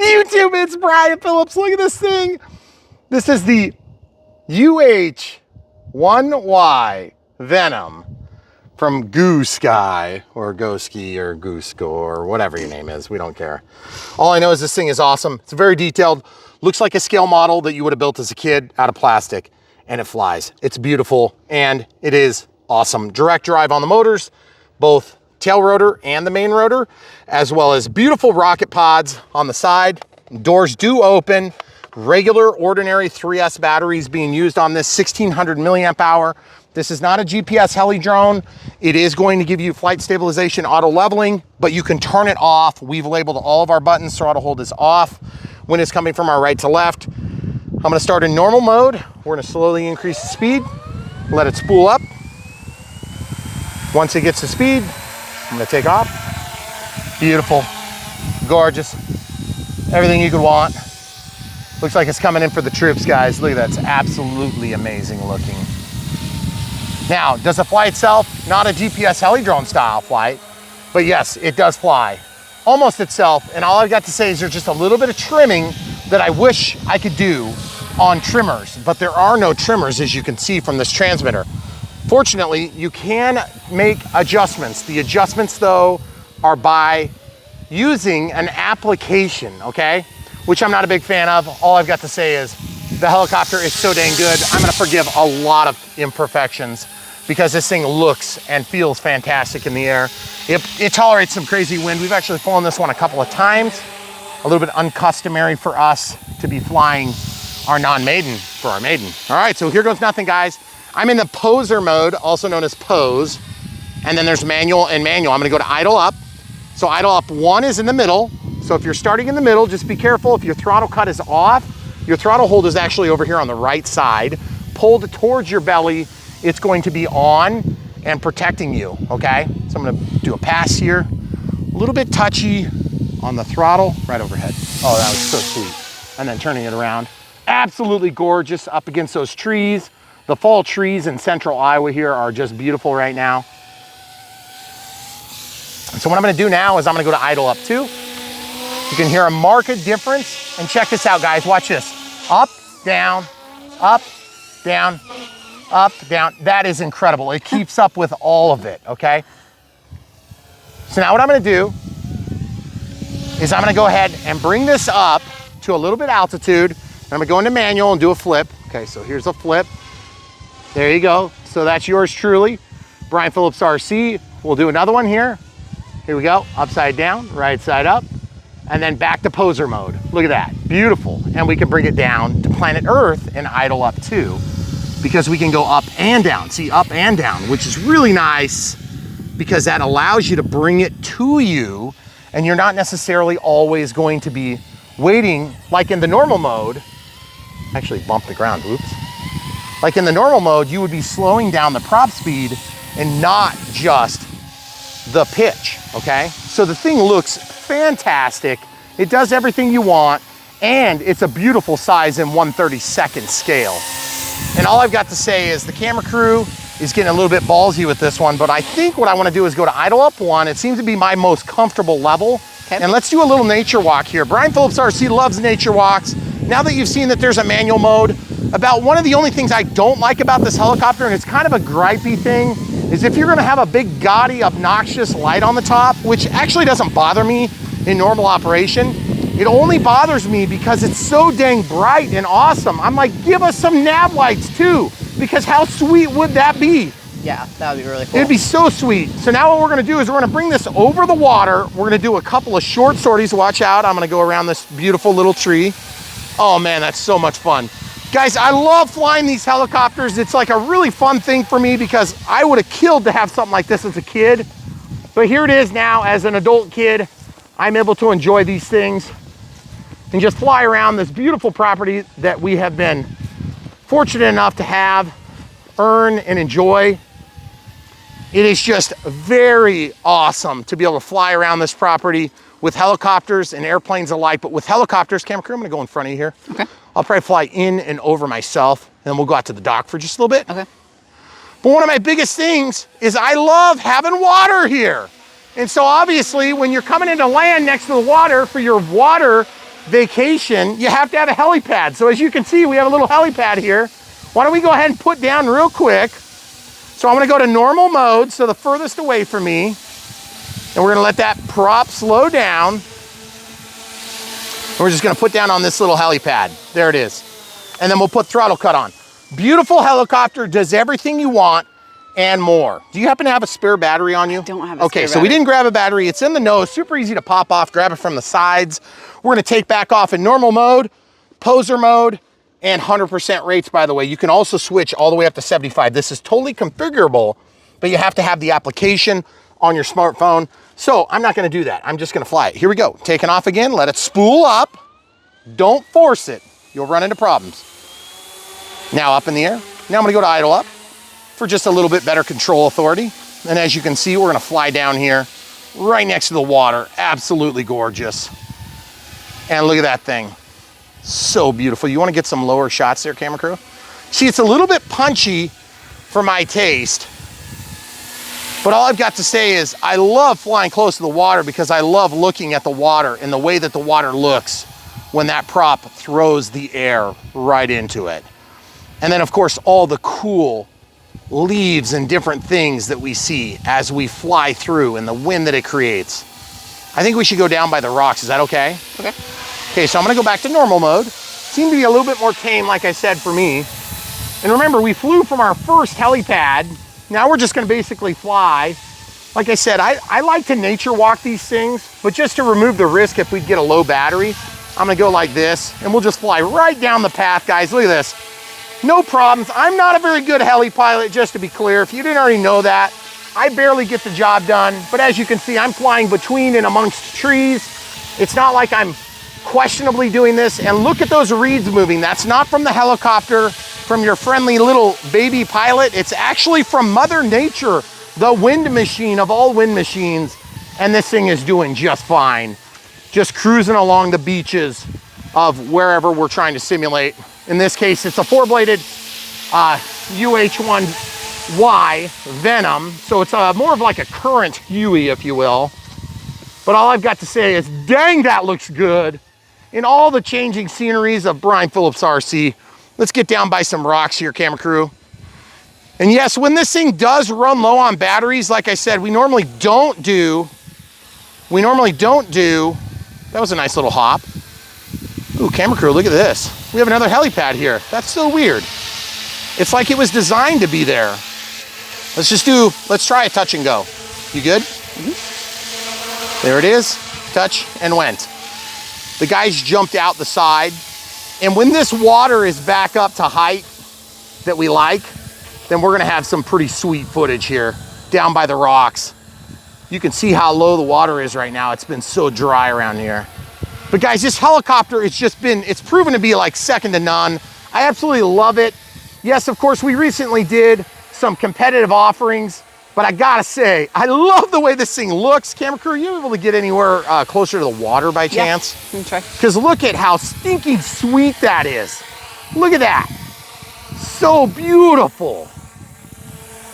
YouTube, it's Brian Phillips. Look at this thing. This is the UH-1Y Venom from Goosky or Goosky or Goosky or whatever your name is. We don't care. All I know is this thing is awesome. It's very detailed. Looks like a scale model that you would have built as a kid out of plastic, and it flies. It's beautiful and it is awesome. Direct drive on the motors, both tail rotor and the main rotor, as well as beautiful rocket pods on the side. Doors do open. Regular, ordinary 3S batteries being used on this 1600 milliamp hour. This is not a GPS heli drone. It is going to give you flight stabilization, auto leveling, but you can turn it off. We've labeled all of our buttons. Throttle hold is off when it's coming from our right to left. I'm gonna start in normal mode. We're gonna slowly increase the speed, let it spool up. Once it gets to speed, I'm gonna take off. Beautiful, gorgeous, everything you could want. Looks like it's coming in for the troops, guys. Look at that, it's absolutely amazing looking. Now, does it fly itself? Not a GPS heli drone style flight, but yes, it does fly almost itself. And all I've got to say is there's just a little bit of trimming that I wish I could do on trimmers, but there are no trimmers, as you can see from this transmitter. Fortunately, you can make adjustments. The adjustments, though, are by using an application, okay? Which I'm not a big fan of. All I've got to say is the helicopter is so dang good. I'm gonna forgive a lot of imperfections because this thing looks and feels fantastic in the air. It tolerates some crazy wind. We've actually flown this one a couple of times. A little bit uncustomary for us to be flying our non-Maiden for our Maiden. All right, so here goes nothing, guys. I'm in the poser mode, also known as pose. And then there's manual and manual. I'm gonna go to idle up. So idle up 1 is in the middle. So if you're starting in the middle, just be careful. If your throttle cut is off, your throttle hold is actually over here on the right side. Pulled towards your belly, it's going to be on and protecting you, okay? So I'm gonna do a pass here. A little bit touchy on the throttle, right overhead. Oh, that was so sweet. And then turning it around. Absolutely gorgeous up against those trees. The fall trees in central Iowa here are just beautiful right now. So what I'm gonna do now is I'm gonna go to idle up 2. You can hear a marked difference. And check this out, guys, watch this. Up, down, up, down, up, down. That is incredible. It keeps up with all of it, okay? So now what I'm gonna do is I'm gonna go ahead and bring this up to a little bit altitude. And I'm gonna go into manual and do a flip. Okay, so here's a flip. There you go. So that's yours truly, Brian Phillips RC. We'll do another one here. Here we go, upside down, right side up, and then back to poser mode. Look at that, beautiful. And we can bring it down to planet Earth and idle up 2 because we can go up and down. See, up and down, which is really nice because that allows you to bring it to you and you're not necessarily always going to be waiting like in the normal mode. Actually bumped the ground, oops. Like in the normal mode, you would be slowing down the prop speed and not just the pitch, okay? So the thing looks fantastic. It does everything you want, and it's a beautiful size in 1/32 scale. And all I've got to say is the camera crew is getting a little bit ballsy with this one, but I think what I wanna do is go to idle up 1. It seems to be my most comfortable level. Okay. And let's do a little nature walk here. Brian Phillips RC loves nature walks. Now that you've seen that there's a manual mode, about one of the only things I don't like about this helicopter, and it's kind of a gripey thing, is if you're gonna have a big, gaudy, obnoxious light on the top, which actually doesn't bother me in normal operation, it only bothers me because it's so dang bright and awesome. I'm like, give us some nav lights too, because how sweet would that be? Yeah, that would be really cool. It'd be so sweet. So now what we're gonna do is we're gonna bring this over the water. We're gonna do a couple of short sorties. Watch out, I'm gonna go around this beautiful little tree. Oh man, that's so much fun. Guys, I love flying these helicopters. It's like a really fun thing for me because I would have killed to have something like this as a kid. But here it is now as an adult kid. I'm able to enjoy these things and just fly around this beautiful property that we have been fortunate enough to have, earn, and enjoy. It is just very awesome to be able to fly around this property with helicopters and airplanes alike, but with helicopters, camera crew, I'm gonna go in front of you here. Okay. I'll probably fly in and over myself, and then we'll go out to the dock for just a little bit. Okay. But one of my biggest things is I love having water here. And so obviously when you're coming into land next to the water for your water vacation, you have to have a helipad. So as you can see, we have a little helipad here. Why don't we go ahead and put down real quick. So I'm gonna go to normal mode, so the furthest away from me. And we're gonna let that prop slow down. And we're just gonna put down on this little helipad. There it is. And then we'll put throttle cut on. Beautiful helicopter, does everything you want and more. Do you happen to have a spare battery on you? I don't have a spare battery. Okay, so we didn't grab a battery. It's in the nose, super easy to pop off, grab it from the sides. We're gonna take back off in normal mode, poser mode, and 100% rates, by the way. You can also switch all the way up to 75. This is totally configurable, but you have to have the application on your smartphone. So I'm not gonna do that. I'm just gonna fly it. Here we go. Taking off again, let it spool up. Don't force it. You'll run into problems. Now up in the air. Now I'm gonna go to idle up for just a little bit better control authority. And as you can see, we're gonna fly down here right next to the water. Absolutely gorgeous. And look at that thing. So beautiful. You wanna get some lower shots there, camera crew? See, it's a little bit punchy for my taste, but all I've got to say is I love flying close to the water because I love looking at the water and the way that the water looks when that prop throws the air right into it. And then of course, all the cool leaves and different things that we see as we fly through and the wind that it creates. I think we should go down by the rocks. Is that okay? Okay. Okay, so I'm gonna go back to normal mode. Seemed to be a little bit more tame, like I said, for me. And remember, we flew from our first helipad. Now we're just gonna basically fly. Like I said, I like to nature walk these things, but just to remove the risk if we get a low battery, I'm gonna go like this, and we'll just fly right down the path, guys. Look at this. No problems. I'm not a very good heli pilot, just to be clear. If you didn't already know that, I barely get the job done. But as you can see, I'm flying between and amongst trees. It's not like I'm questionably doing this. And look at those reeds moving. That's not from the helicopter, from your friendly little baby pilot. It's actually from Mother Nature, the wind machine of all wind machines. And this thing is doing just fine. Just cruising along the beaches of wherever we're trying to simulate. In this case, it's a four-bladed UH-1Y Venom. So it's more of like a current Huey, if you will. But all I've got to say is, dang, that looks good. In all the changing sceneries of Brian Phillips RC. Let's get down by some rocks here, camera crew. And yes, when this thing does run low on batteries, like I said, we normally don't do, that was a nice little hop. Ooh, camera crew, look at this. We have another helipad here. That's so weird. It's like it was designed to be there. Let's try a touch and go. You good? Mm-hmm. There it is, touch and went. The guys jumped out the side. And when this water is back up to height that we like, then we're gonna have some pretty sweet footage here down by the rocks. You can see how low the water is right now. It's been so dry around here. But guys, this helicopter, it's proven to be like second to none. I absolutely love it. Yes, of course, we recently did some competitive offerings, but I gotta say, I love the way this thing looks. Camera crew, are you able to get anywhere closer to the water by chance? Yeah, let me try. Because look at how stinking sweet that is. Look at that. So beautiful.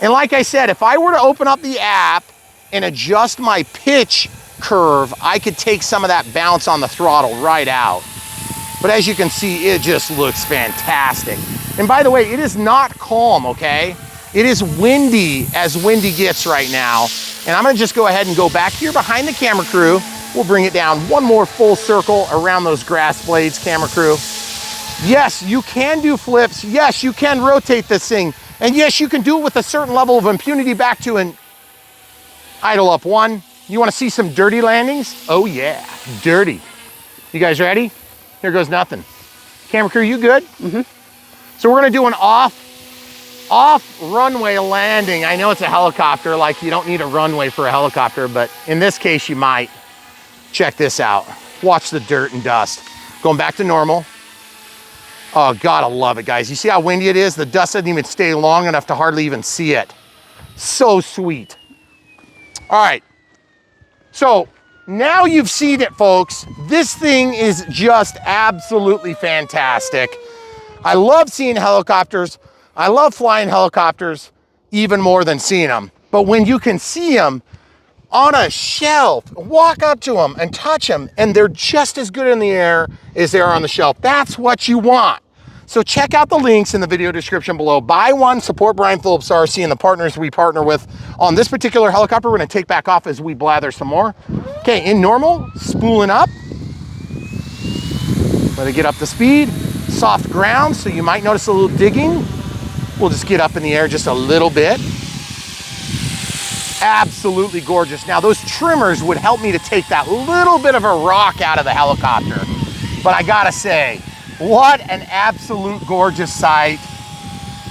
And like I said, if I were to open up the app and adjust my pitch curve, I could take some of that bounce on the throttle right out. But as you can see, it just looks fantastic. And by the way, it is not calm, okay? It is windy as windy gets right now. And I'm gonna just go ahead and go back here behind the camera crew. We'll bring it down one more full circle around those grass blades, camera crew. Yes, you can do flips. Yes, you can rotate this thing. And yes, you can do it with a certain level of impunity back to an idle up one. You wanna see some dirty landings? Oh yeah, dirty. You guys ready? Here goes nothing. Camera crew, you good? Mm-hmm. So we're gonna do an off runway landing. I know it's a helicopter, like you don't need a runway for a helicopter, but in this case you might. Check this out. Watch the dirt and dust. Going back to normal. Oh, gotta love it, guys. You see how windy it is? The dust doesn't even stay long enough to hardly even see it. So sweet. All right. So now you've seen it, folks. This thing is just absolutely fantastic. I love seeing helicopters. I love flying helicopters even more than seeing them. But when you can see them, on a shelf. Walk up to them and touch them, and they're just as good in the air as they are on the shelf. That's what you want. So check out the links in the video description below. Buy one, support Brian Phillips RC and the partners we partner with on this particular helicopter. We're gonna take back off as we blather some more. Okay, in normal, spooling up. Let it get up to speed. Soft ground, so you might notice a little digging. We'll just get up in the air just a little bit. Absolutely gorgeous. Now those trimmers would help me to take that little bit of a rock out of the helicopter. But I gotta say, what an absolute gorgeous sight.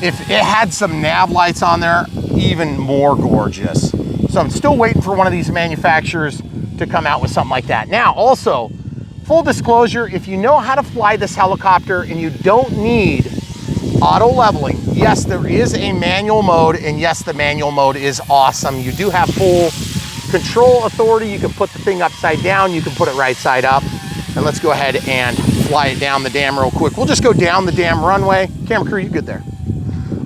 If it had some nav lights on there, even more gorgeous. So I'm still waiting for one of these manufacturers to come out with something like that. Now also, full disclosure, if you know how to fly this helicopter and you don't need auto leveling, yes, there is a manual mode, and yes, the manual mode is awesome. You do have full control authority. You can put the thing upside down, you can put it right side up. And let's go ahead and fly it down the dam real quick. We'll just go down the dam runway. Camera crew, you good there?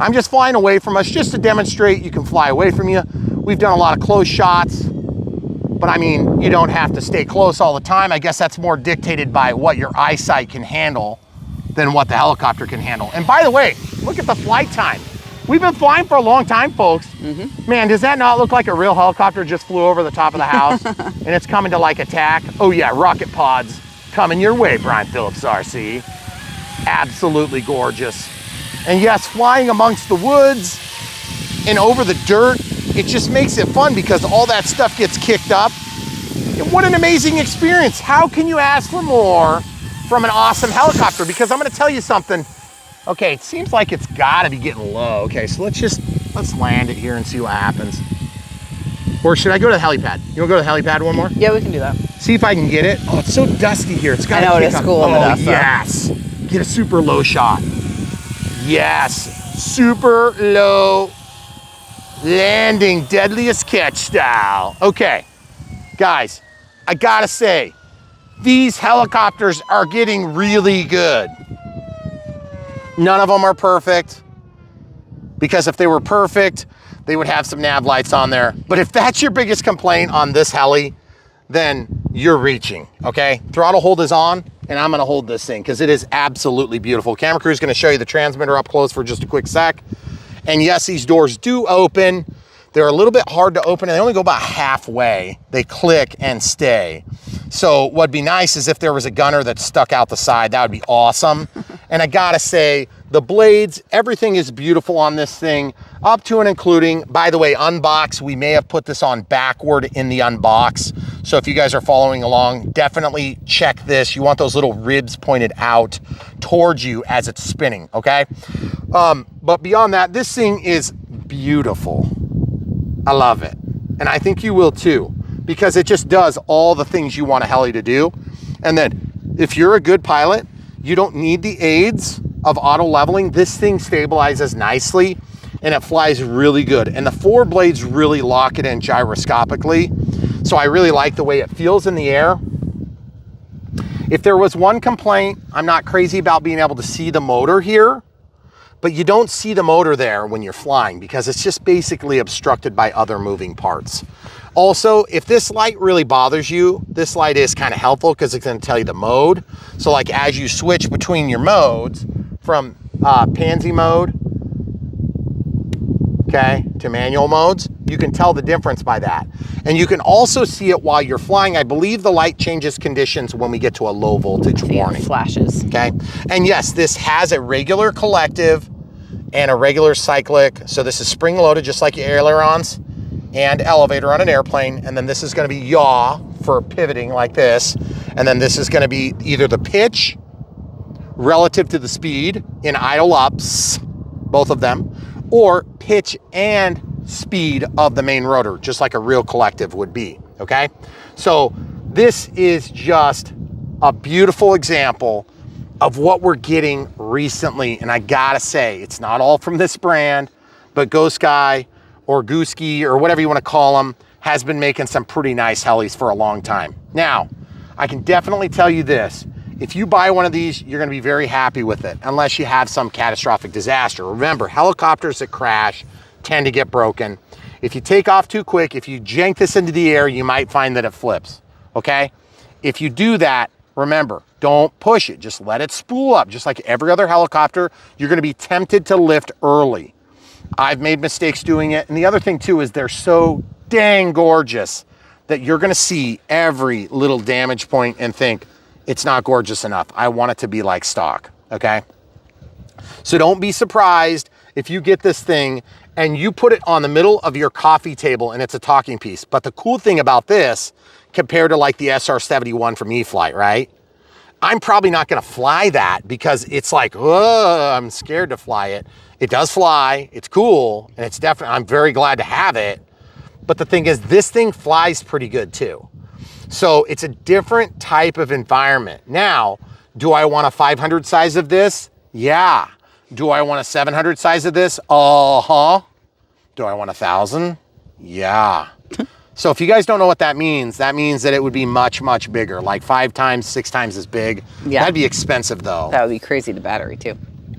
I'm just flying away from us just to demonstrate you can fly away from you. We've done a lot of close shots, but I mean, you don't have to stay close all the time. I guess that's more dictated by what your eyesight can handle than what the helicopter can handle. And by the way, look at the flight time. We've been flying for a long time, folks. Man, does that not look like a real helicopter just flew over the top of the house and it's coming to like attack? Oh yeah, rocket pods coming your way, Brian Phillips RC. Absolutely gorgeous. And yes, flying amongst the woods and over the dirt, it just makes it fun because all that stuff gets kicked up. And what an amazing experience. How can you ask for more from an awesome helicopter? Because I'm gonna tell you something. Okay, it seems like it's gotta be getting low. Okay, so let's land it here and see what happens. Or should I go to the helipad? You wanna go to the helipad one more? Yeah, we can do that. See if I can get it. Oh, it's so dusty here. It's got to it is cool in the dust. Yes. Get a super low shot. Yes. Super low landing, deadliest catch style. Okay, guys, I gotta say, these helicopters are getting really good. None of them are perfect, because if they were perfect, they would have some nav lights on there. But if that's your biggest complaint on this heli, then you're reaching, okay? Throttle hold is on, and I'm gonna hold this thing because it is absolutely beautiful. Camera crew is gonna show you the transmitter up close for just a quick sec. And yes, these doors do open. They're a little bit hard to open, and they only go about halfway. They click and stay. So what'd be nice is if there was a gunner that stuck out the side, that would be awesome. And I gotta say, the blades, everything is beautiful on this thing, up to and including, by the way, Unbox, we may have put this on backward in the Unbox. So if you guys are following along, definitely check this. You want those little ribs pointed out towards you as it's spinning, okay? But beyond that, this thing is beautiful. I love it. And I think you will too, because it just does all the things you want a heli to do. And then if you're a good pilot, you don't need the aids of auto leveling. This thing stabilizes nicely and it flies really good. And the four blades really lock it in gyroscopically. So I really like the way it feels in the air. If there was one complaint, I'm not crazy about being able to see the motor here, but you don't see the motor there when you're flying because it's just basically obstructed by other moving parts. Also, if this light really bothers you, this light is kind of helpful because it's going to tell you the mode. So like as you switch between your modes from pansy mode, okay, to manual modes, you can tell the difference by that. And you can also see it while you're flying. I believe the light changes conditions when we get to a low voltage warning. Flashes. Okay, and yes, this has a regular collective and a regular cyclic. So this is spring loaded just like your ailerons and elevator on an airplane. And then this is gonna be yaw for pivoting like this. And then this is gonna be either the pitch relative to the speed in idle ups, both of them, or pitch and speed of the main rotor, just like a real collective would be, okay? So this is just a beautiful example of what we're getting recently. And I gotta say, it's not all from this brand, but Goosky or Goosky or whatever you wanna call them has been making some pretty nice helis for a long time. Now, I can definitely tell you this, if you buy one of these, you're gonna be very happy with it, unless you have some catastrophic disaster. Remember, helicopters that crash tend to get broken. If you take off too quick, if you jank this into the air, you might find that it flips, okay? If you do that, remember, don't push it. Just let it spool up. Just like every other helicopter, you're gonna be tempted to lift early. I've made mistakes doing it. And the other thing too is they're so dang gorgeous that you're gonna see every little damage point and think, it's not gorgeous enough. I want it to be like stock, okay? So don't be surprised if you get this thing and you put it on the middle of your coffee table and it's a talking piece. But the cool thing about this, compared to like the SR-71 from E-flite, right? I'm probably not gonna fly that because it's like, oh, I'm scared to fly it. It does fly, it's cool, and it's definitely, I'm very glad to have it. But the thing is, this thing flies pretty good too. So it's a different type of environment. Now, do I want a 500 size of this? Yeah. Do I want a 700 size of this? Uh-huh. Do I want 1,000? Yeah. So if you guys don't know what that means that it would be much, much bigger, like 5 times, 6 times as big. Yeah. That'd be expensive though. That would be crazy to battery too.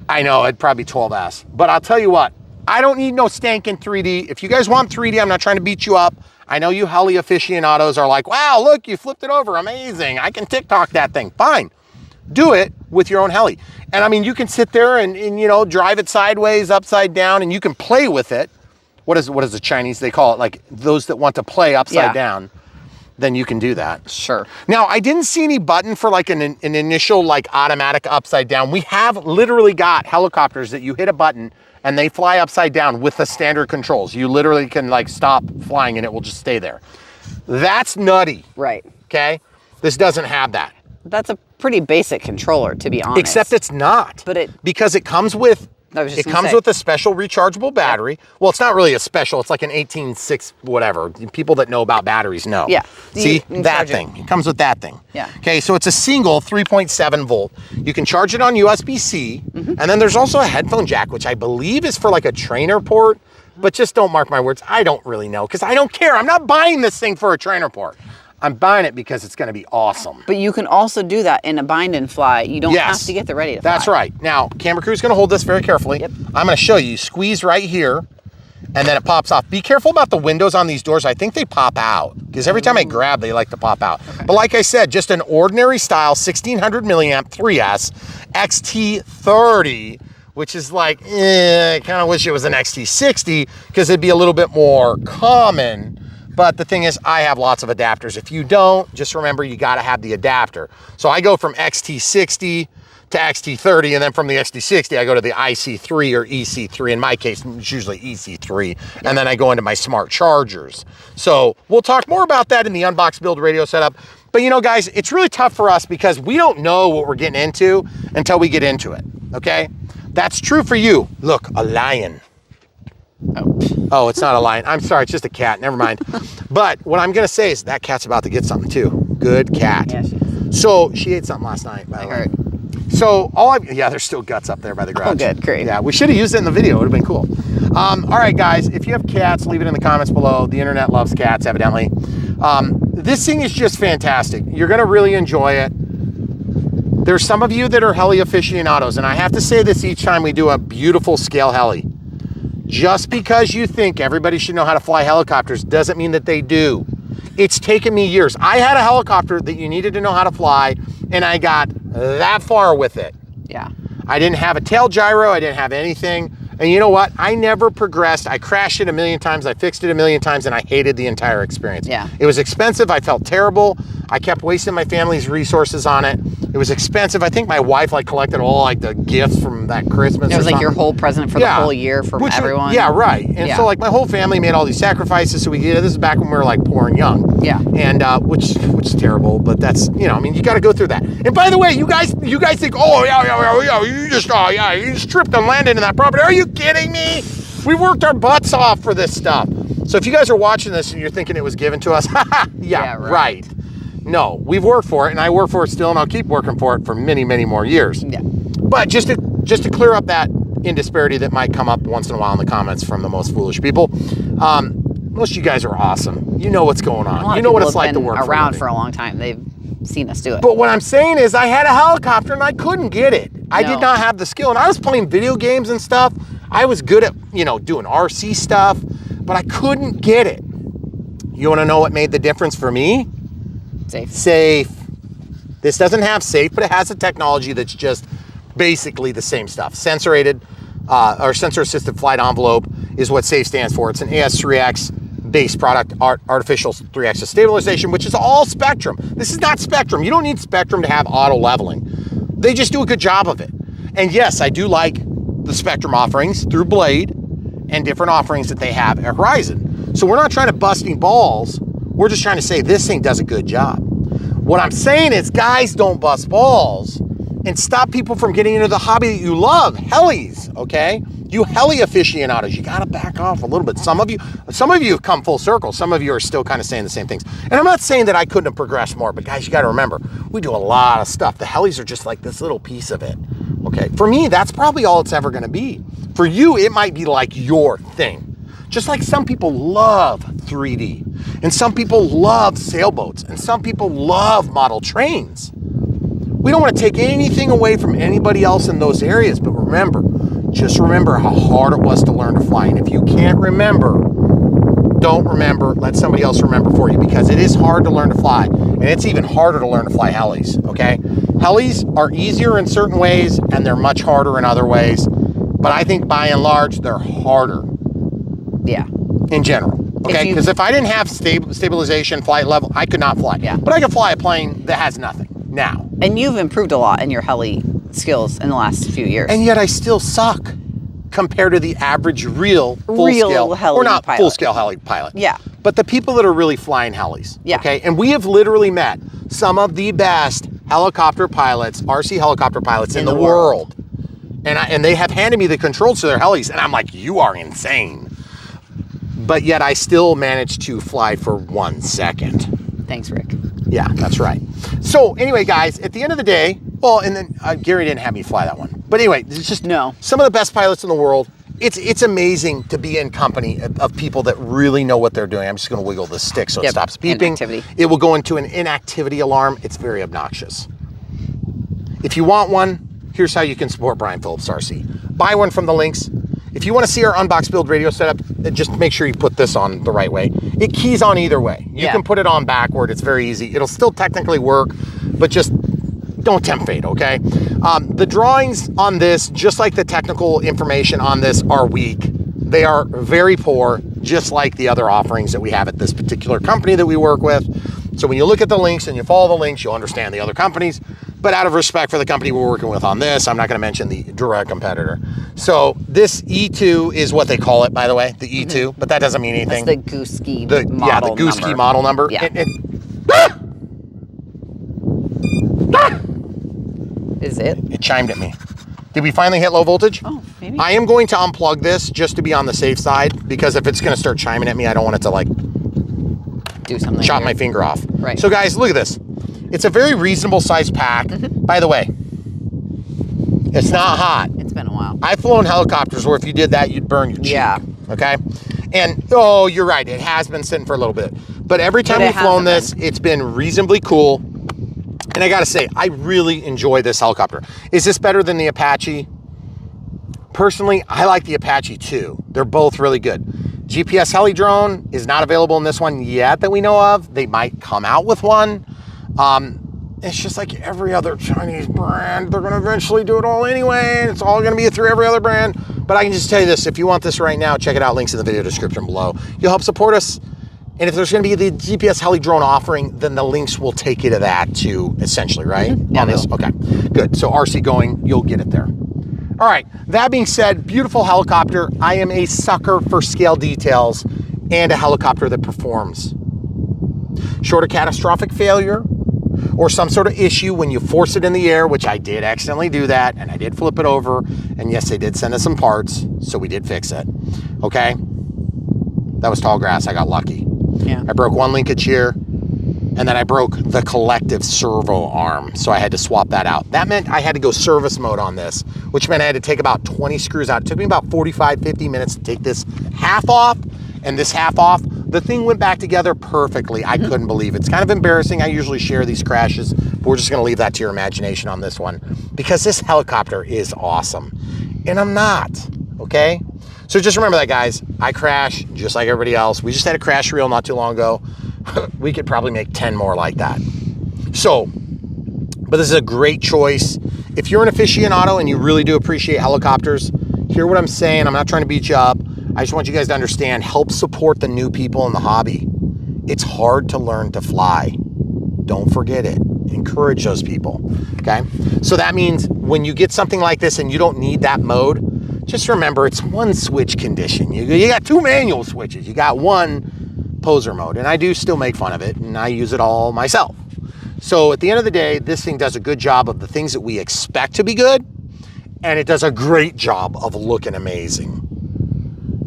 I know, it'd probably be 12S. But I'll tell you what, I don't need no stankin' 3D. If you guys want 3D, I'm not trying to beat you up. I know you heli aficionados are like, wow, look, you flipped it over, amazing. I can TikTok that thing, fine. Do it with your own heli. And I mean, you can sit there and you know, drive it sideways, upside down, and you can play with it. What is the Chinese, they call it, like those that want to play upside down, then you can do that. Sure. Now, I didn't see any button for like an initial like automatic upside down. We have literally got helicopters that you hit a button and they fly upside down with the standard controls. You literally can like stop flying and it will just stay there. That's nutty. Right. Okay? This doesn't have that. That's a pretty basic controller, to be honest. Except it's not. But because it comes with it comes with a special rechargeable battery. Yeah. Well, it's not really a special. It's like an 18.6 whatever. People that know about batteries know. Yeah. See, that thing. It comes with that thing. Yeah. Okay, so it's a single 3.7 volt. You can charge it on USB-C. And then there's also a headphone jack, which I believe is for like a trainer port. But just don't mark my words. I don't really know because I don't care. I'm not buying this thing for a trainer port. I'm buying it because it's going to be awesome. But you can also do that in a bind and fly. You don't have to get the ready to fly. That's right. Now, camera crew's going to hold this very carefully. Yep. I'm going to show you. Squeeze right here, and then it pops off. Be careful about the windows on these doors. I think they pop out because every time I grab, they like to pop out. Okay. But like I said, just an ordinary style 1600 milliamp 3S XT30, which is like, I kind of wish it was an XT60 because it'd be a little bit more common. But the thing is, I have lots of adapters. If you don't, just remember you gotta have the adapter. So I go from XT60 to XT30, and then from the XT60, I go to the IC3 or EC3. In my case, it's usually EC3. And then I go into my smart chargers. So we'll talk more about that in the Unbox Build radio setup. But you know, guys, it's really tough for us because we don't know what we're getting into until we get into it, okay? That's true for you. Look, a lion. Oh, it's not a lion. I'm sorry, it's just a cat. Never mind. But what I'm going to say is that cat's about to get something too. Good cat. Yeah, she is. So she ate something last night, by the way. So yeah, there's still guts up there by the garage. Oh, good, great. Yeah, we should have used it in the video. It would have been cool. All right, guys, if you have cats, leave it in the comments below. The internet loves cats, evidently. This thing is just fantastic. You're going to really enjoy it. There's some of you that are heli aficionados, and I have to say this each time we do a beautiful scale heli. Just because you think everybody should know how to fly helicopters doesn't mean that they do. It's taken me years. I had a helicopter that you needed to know how to fly, and I got that far with it. Yeah. I didn't have a tail gyro. I didn't have anything. And you know what? I never progressed. I crashed it a million times. I fixed it a million times, and I hated the entire experience. Yeah. It was expensive. I felt terrible. I kept wasting my family's resources on it. It was expensive. I think my wife like collected all like the gifts from that Christmas. It was like your whole present for the whole year from everyone. Yeah, right. And so like my whole family made all these sacrifices. So we did. This is back when we were like poor and young. Yeah. And which is terrible, but that's, you know, I mean, you got to go through that. And by the way, you guys think, oh yeah, you just tripped and landed in that property. Are you kidding me? We worked our butts off for this stuff. So if you guys are watching this and you're thinking it was given to us, yeah, right. No, we've worked for it, and I work for it still, and I'll keep working for it for many, many more years. Yeah. But just to clear up that indisparity that might come up once in a while in the comments from the most foolish people, most of you guys are awesome. You know what's going on. You know what it's like to work for around for a long time. They've seen us do it. But what I'm saying is I had a helicopter, and I couldn't get it. I did not have the skill, and I was playing video games and stuff. I was good at, you know, doing RC stuff, but but I couldn't get it. You want to know what made the difference for me? Safe. Safe. This doesn't have safe, but it has a technology that's just basically the same stuff. Sensor-aided or sensor-assisted flight envelope is what SAFE stands for. It's an AS3X based product, artificial 3-axis stabilization, which is all Spectrum. This is not Spectrum. You don't need Spectrum to have auto leveling. They just do a good job of it. And yes, I do like the Spectrum offerings through Blade and different offerings that they have at Horizon. So we're not trying to bust any balls. We're just trying to say this thing does a good job. What I'm saying is, guys, don't bust balls and stop people from getting into the hobby that you love, helis, okay? You heli aficionados, you gotta back off a little bit. Some of you have come full circle. Some of you are still kind of saying the same things. And I'm not saying that I couldn't have progressed more, but guys, you gotta remember, we do a lot of stuff. The helis are just like this little piece of it, okay? For me, that's probably all it's ever gonna be. For you, it might be like your thing. Just like some people love 3D, and some people love sailboats, and some people love model trains. We don't want to take anything away from anybody else in those areas, but remember, just remember how hard it was to learn to fly. And if you can't remember, don't remember, let somebody else remember for you, because it is hard to learn to fly, and it's even harder to learn to fly helis, okay? Helis are easier in certain ways, and they're much harder in other ways, but I think by and large, they're harder. Yeah. In general, okay? Because if I didn't have stabilization, flight level, I could not fly. Yeah. But I can fly a plane that has nothing now. And you've improved a lot in your heli skills in the last few years. And yet I still suck compared to the average real full-scale, heli or not pilot. full-scale heli pilot. Yeah. But the people that are really flying helis. Yeah. Okay. And we have literally met some of the best helicopter pilots, RC helicopter pilots in the world. And they have handed me the controls to their helis, and I'm like, you are insane. But yet I still managed to fly for 1 second. Thanks, Rick. Yeah, that's right. So anyway, guys, at the end of the day, well, and then Gary didn't have me fly that one. But anyway, it's just some of the best pilots in the world. It's amazing to be in company of people that really know what they're doing. I'm just going to wiggle the stick so it stops beeping. Inactivity. It will go into an inactivity alarm. It's very obnoxious. If you want one, here's how you can support Brian Phillips RC. Buy one from the links. If you want to see our Unbox build radio setup, just make sure you put this on the right way. It keys on either way. You can put it on backward. It's very easy. It'll still technically work, but just don't tempt fate, okay? The drawings on this, just like the technical information on this, are weak. They are very poor, just like the other offerings that we have at this particular company that we work with. So when you look at the links and you follow the links, you'll understand the other companies. But out of respect for the company we're working with on this, I'm not going to mention the direct competitor. So this E2 is what they call it, by the way, the E2, but that doesn't mean anything. That's the Goosky model number. Yeah, the Goosky model number. Yeah. Is it? It chimed at me. Did we finally hit low voltage? Oh, maybe. I am going to unplug this just to be on the safe side, because if it's going to start chiming at me, I don't want it to like do something. Chop my finger off. Right. So guys, look at this. It's a very reasonable size pack. By the way, it's not hot. It's been a while. I've flown helicopters where if you did that, you'd burn your cheek. Yeah. Okay? And, oh, you're right. It has been sitting for a little bit. But every time we've flown this, it's been reasonably cool. And I got to say, I really enjoy this helicopter. Is this better than the Apache? Personally, I like the Apache too. They're both really good. GPS heli drone is not available in this one yet that we know of. They might come out with one. It's just like every other Chinese brand. They're going to eventually do it all anyway, and it's all going to be through every other brand. But I can just tell you this, if you want this right now, check it out. Links in the video description below. You'll help support us. And if there's going to be the GPS heli drone offering, then the links will take you to that too, essentially, right? Yeah, on this? Okay, good. So RC going, you'll get it there. All right, that being said, beautiful helicopter. I am a sucker for scale details and a helicopter that performs. Short of catastrophic failure or some sort of issue when you force it in the air, which I did accidentally do that, and I did flip it over, and yes, they did send us some parts, so we did fix it, okay? That was tall grass, I got lucky. Yeah. I broke one linkage here, and then I broke the collective servo arm, so I had to swap that out. That meant I had to go service mode on this, which meant I had to take about 20 screws out. It took me about 45, 50 minutes to take this half off and this half off. The thing went back together perfectly. I couldn't believe it. It's kind of embarrassing. I usually share these crashes, but we're just gonna leave that to your imagination on this one because this helicopter is awesome. And I'm not, okay? So just remember that, guys. I crash just like everybody else. We just had a crash reel not too long ago. We could probably make 10 more like that. So, but this is a great choice. If you're an aficionado and you really do appreciate helicopters, hear what I'm saying. I'm not trying to beat you up. I just want you guys to understand, help support the new people in the hobby. It's hard to learn to fly. Don't forget it. Encourage those people, okay? So that means when you get something like this and you don't need that mode, just remember it's one switch condition. You got 2 manual switches. You got 1 poser mode, and I do still make fun of it, and I use it all myself. So at the end of the day, this thing does a good job of the things that we expect to be good, and it does a great job of looking amazing.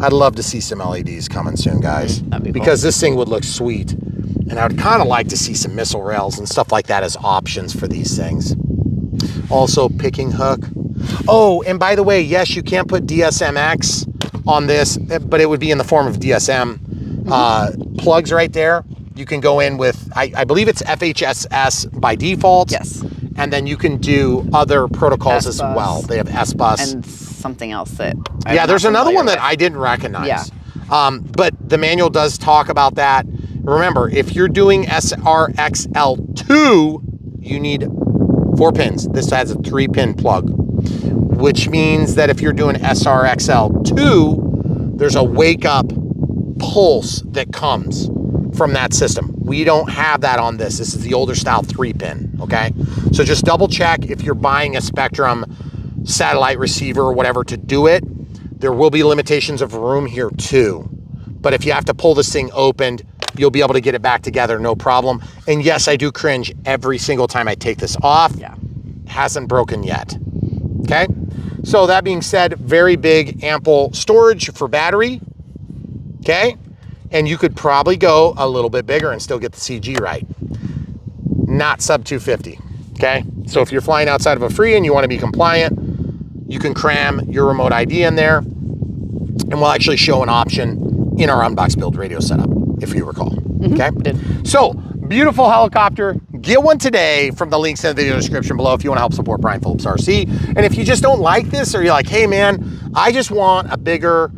I'd love to see some LEDs coming soon, guys, That'd be cool. because this thing would look sweet. And I would kind of like to see some missile rails and stuff like that as options for these things. Also, picking hook. Oh, and by the way, yes, you can't put DSMX on this, but it would be in the form of DSM. Plugs right there. You can go in with, I believe it's s-fhss by default. Yes. And then you can do other protocols as well. They have S-Bus. And something else that yeah, there's another one that I didn't recognize. Yeah. But the manual does talk about that. Remember, if you're doing SRXL2, you need 4 pins. This has a 3-pin plug, which means that if you're doing SRXL2, there's a wake up pulse that comes from that system. We don't have that on this. This is the older style 3-pin, okay? So just double check if you're buying a Spectrum satellite receiver or whatever to do it. There will be limitations of room here too. But if you have to pull this thing opened, you'll be able to get it back together, no problem. And yes, I do cringe every single time I take this off. Yeah. Hasn't broken yet, okay? So that being said, very big, ample storage for battery, okay? And you could probably go a little bit bigger and still get the CG right. Not sub 250, okay? So if you're flying outside of a free and you wanna be compliant, you can cram your remote ID in there, and we'll actually show an option in our Unbox build radio setup, if you recall, okay? So, beautiful helicopter. Get one today from the links in the video description below if you want to help support Brian Phillips RC. And if you just don't like this, or you're like, hey man, I just want a bigger,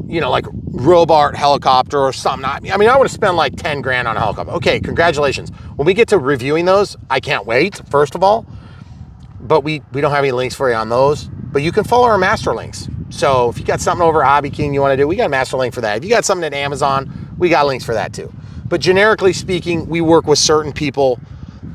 you know, like Robart helicopter or something. I mean, I want to spend like 10 grand on a helicopter. Okay, congratulations. When we get to reviewing those, I can't wait, first of all. But we don't have any links for you on those. But you can follow our master links. So if you got something over at Hobby King you want to do, we got a master link for that. If you got something at Amazon, we got links for that too. But generically speaking, we work with certain people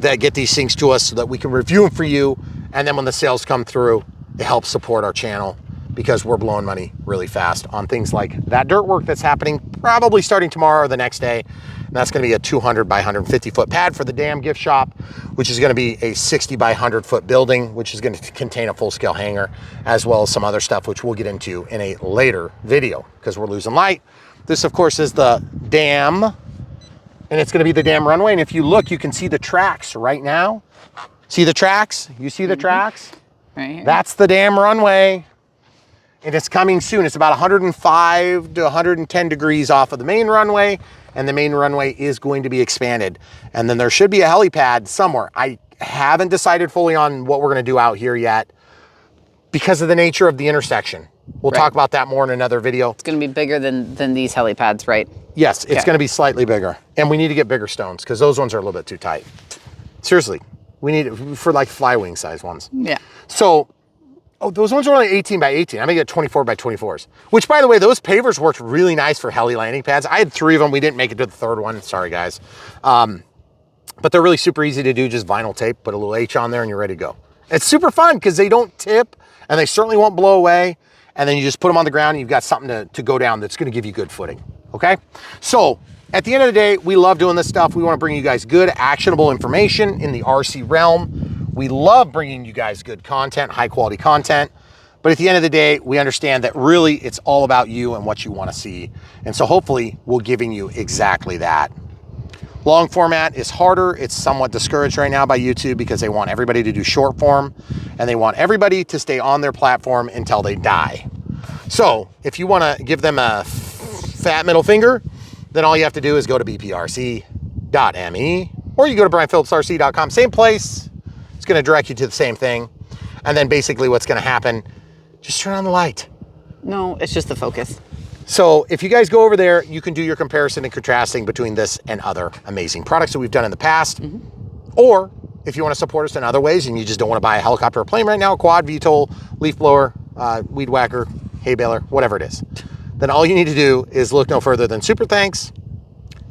that get these things to us so that we can review them for you. And then when the sales come through, it helps support our channel because we're blowing money really fast on things like that dirt work that's happening probably starting tomorrow or the next day. And that's going to be a 200 by 150 foot pad for the dam gift shop, which is going to be a 60 by 100 foot building, which is going to contain a full scale hangar, as well as some other stuff, which we'll get into in a later video because we're losing light. This, of course, is the dam, and it's going to be the dam runway. And if you look, you can see the tracks right now. See the tracks? You see the tracks? Right here. That's the dam runway. And it's coming soon. It's about 105 to 110 degrees off of the main runway, and the main runway is going to be expanded. And then there should be a helipad somewhere. I haven't decided fully on what we're going to do out here yet because of the nature of the intersection. We'll talk about that more in another video. It's going to be bigger than these helipads, right? Yes, it's going to be slightly bigger. And we need to get bigger stones because those ones are a little bit too tight. Seriously, we need it for like flywing size ones. Yeah. So, oh, those ones are only 18 by 18. I'm gonna get 24 by 24s. Which, by the way, those pavers worked really nice for heli landing pads. I had 3 of them. We didn't make it to the 3rd one. Sorry, guys. But they're really super easy to do. Just vinyl tape, put a little H on there, and you're ready to go. It's super fun because they don't tip, and they certainly won't blow away. And then you just put them on the ground, and you've got something to go down that's gonna give you good footing, okay? So, at the end of the day, we love doing this stuff. We wanna bring you guys good, actionable information in the RC realm. We love bringing you guys good content, high quality content. But at the end of the day, we understand that really it's all about you and what you want to see. And so hopefully we're giving you exactly that. Long format is harder. It's somewhat discouraged right now by YouTube because they want everybody to do short form and they want everybody to stay on their platform until they die. So if you want to give them a fat middle finger, then all you have to do is go to bprc.me or you go to brianphillipsrc.com, same place. Going to direct you to the same thing. And then basically what's going to happen, just turn on the light. No, it's just the focus. So if you guys go over there, you can do your comparison and contrasting between this and other amazing products that we've done in the past. Or if you want to support us in other ways and you just don't want to buy a helicopter or plane right now, quad, VTOL, leaf blower, weed whacker, hay baler, whatever it is, then all you need to do is look no further than Super Thanks,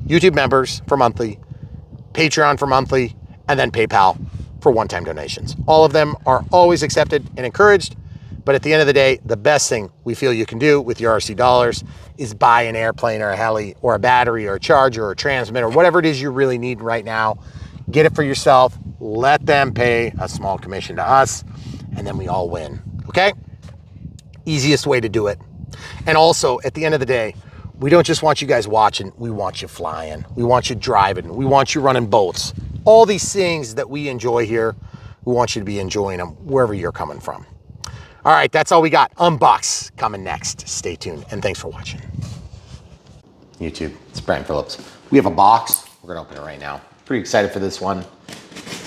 YouTube members for monthly, Patreon for monthly, and then PayPal for one-time donations. All of them are always accepted and encouraged. But at the end of the day, the best thing we feel you can do with your RC dollars is buy an airplane or a heli or a battery or a charger or a transmitter, whatever it is you really need right now. Get it for yourself. Let them pay a small commission to us, and then we all win, okay? Easiest way to do it. And also, at the end of the day, we don't just want you guys watching, we want you flying. We want you driving. We want you running boats. All these things that we enjoy here, we want you to be enjoying them wherever you're coming from. All right, that's all we got. Unbox coming next. Stay tuned, and thanks for watching. YouTube, it's Brian Phillips. We have a box. We're gonna open it right now. Pretty excited for this one,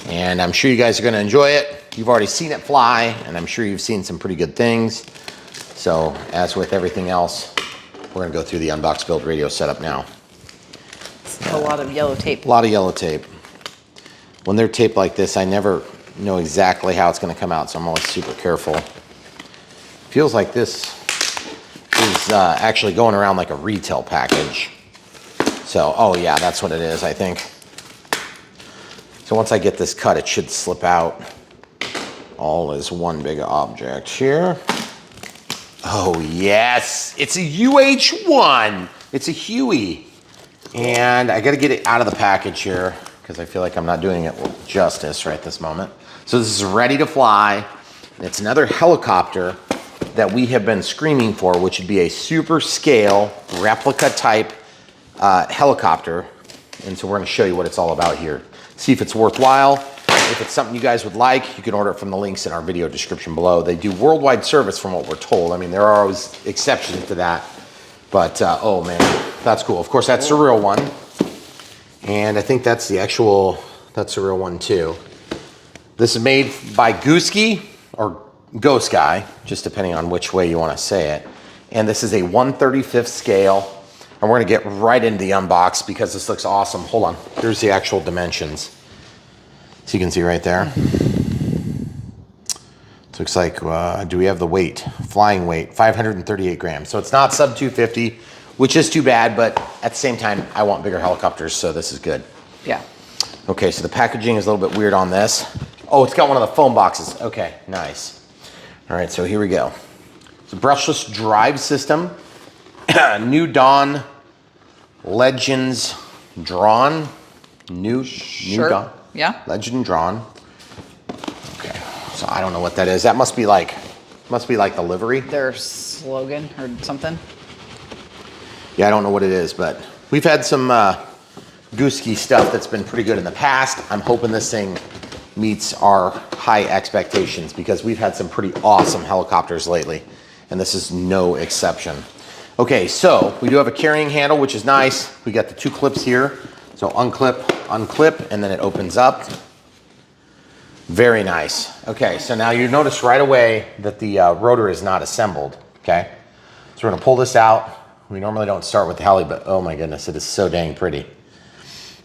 and I'm sure you guys are gonna enjoy it. You've already seen it fly, and I'm sure you've seen some pretty good things. So, as with everything else, we're gonna go through the Unbox Build radio setup now. A lot of yellow tape. A lot of yellow tape. When they're taped like this, I never know exactly how it's gonna come out, so I'm always super careful. Feels like this is actually going around like a retail package. So, oh yeah, that's what it is, I think. So once I get this cut, it should slip out. All is one big object here. Oh yes, it's a UH-1. It's a Huey. And I gotta get it out of the package here because I feel like I'm not doing it justice right this moment. So this is ready to fly. And it's another helicopter that we have been screaming for, which would be a super scale replica type helicopter. And so we're gonna show you what it's all about here. See if it's worthwhile. If it's something you guys would like, you can order it from the links in our video description below. They do worldwide service from what we're told. I mean, there are always exceptions to that, but oh man, that's cool. Of course, that's the real one. And I think that's the real one too. This is made by Goosky or Goosky, just depending on which way you want to say it. And this is a 1/35th scale. And we're gonna get right into the unbox because this looks awesome. Hold on, here's the actual dimensions. So you can see right there. It looks like, do we have the weight? Flying weight, 538 grams. So it's not sub 250, which is too bad, but at the same time, I want bigger helicopters, so this is good. Yeah. Okay, so the packaging is a little bit weird on this. Oh, it's got one of the foam boxes. Okay, nice. All right, so here we go. It's a brushless drive system. New Dawn Legends Drawn. New Dawn. Yeah. Legend Drawn. Okay, so I don't know what that is. That must be like the livery. Their slogan or something. Yeah, I don't know what it is, but we've had some Goosky stuff that's been pretty good in the past. I'm hoping this thing meets our high expectations because we've had some pretty awesome helicopters lately, and this is no exception. Okay, so we do have a carrying handle, which is nice. We got the two clips here. So unclip, unclip, and then it opens up. Very nice. Okay, so now you notice right away that the rotor is not assembled, okay? So we're gonna pull this out. We normally don't start with the heli, but oh my goodness, it is so dang pretty.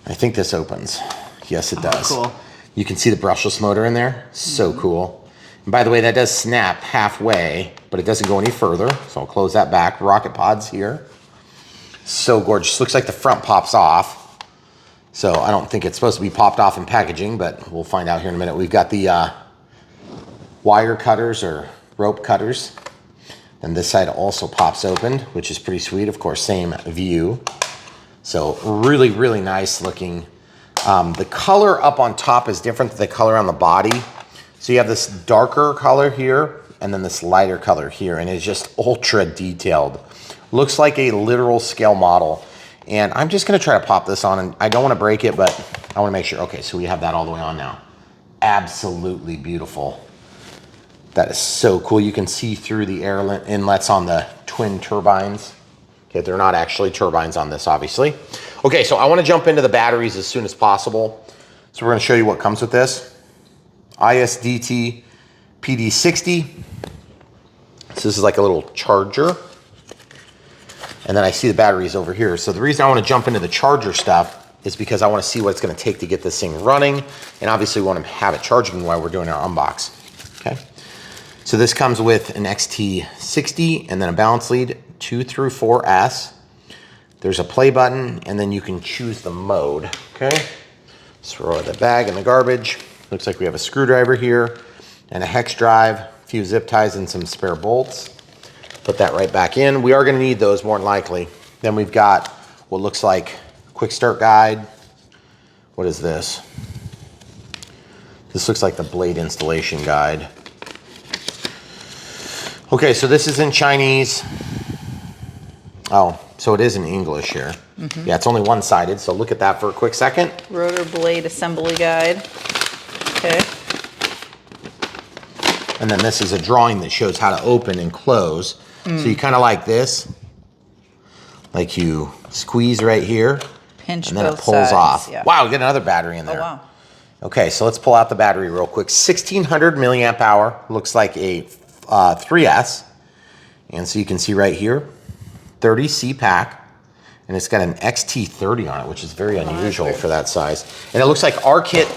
I think this opens. Yes, it does. Cool. You can see the brushless motor in there. So cool. And by the way, that does snap halfway, but it doesn't go any further. So I'll close that back. Rocket pods here. So gorgeous. Looks like the front pops off. So I don't think it's supposed to be popped off in packaging, but we'll find out here in a minute. We've got the wire cutters or rope cutters. And this side also pops open, which is pretty sweet. Of course, same view. So really, really nice looking. The color up on top is different than the color on the body. So you have this darker color here and then this lighter color here, and it's just ultra detailed. Looks like a literal scale model. And I'm just gonna try to pop this on, and I don't wanna break it, but I wanna make sure. Okay, so we have that all the way on now. Absolutely beautiful. That is so cool. You can see through the air inlets on the twin turbines. Okay, they're not actually turbines on this, obviously. Okay, so I wanna jump into the batteries as soon as possible. So we're gonna show you what comes with this. ISDT PD60. So this is like a little charger. And then I see the batteries over here. So the reason I want to jump into the charger stuff is because I want to see what it's going to take to get this thing running. And obviously we want to have it charging while we're doing our unbox. Okay. So this comes with an XT60 and then a balance lead 2 through 4S. There's a play button and then you can choose the mode. Okay. Throw the bag in the garbage. Looks like we have a screwdriver here and a hex drive, a few zip ties and some spare bolts. Put that right back in. We are going to need those more than likely. Then we've got what looks like quick start guide. What is this? This looks like the blade installation guide. Okay, so this is in Chinese. Oh, so it is in English here. Mm-hmm. Yeah, it's only one-sided, so look at that for a quick second. Rotor blade assembly guide. Okay. And then this is a drawing that shows how to open and close. So you kind of like this. Like you squeeze right here. Pinch and then both it pulls sides, off. yeah. Wow, we get another battery in there. Oh, wow. Okay, so let's pull out the battery real quick. 1600 milliamp hour. Looks like a 3S. And so you can see right here, 30C pack. And it's got an XT30 on it, which is very unusual for that size. And it looks like our kit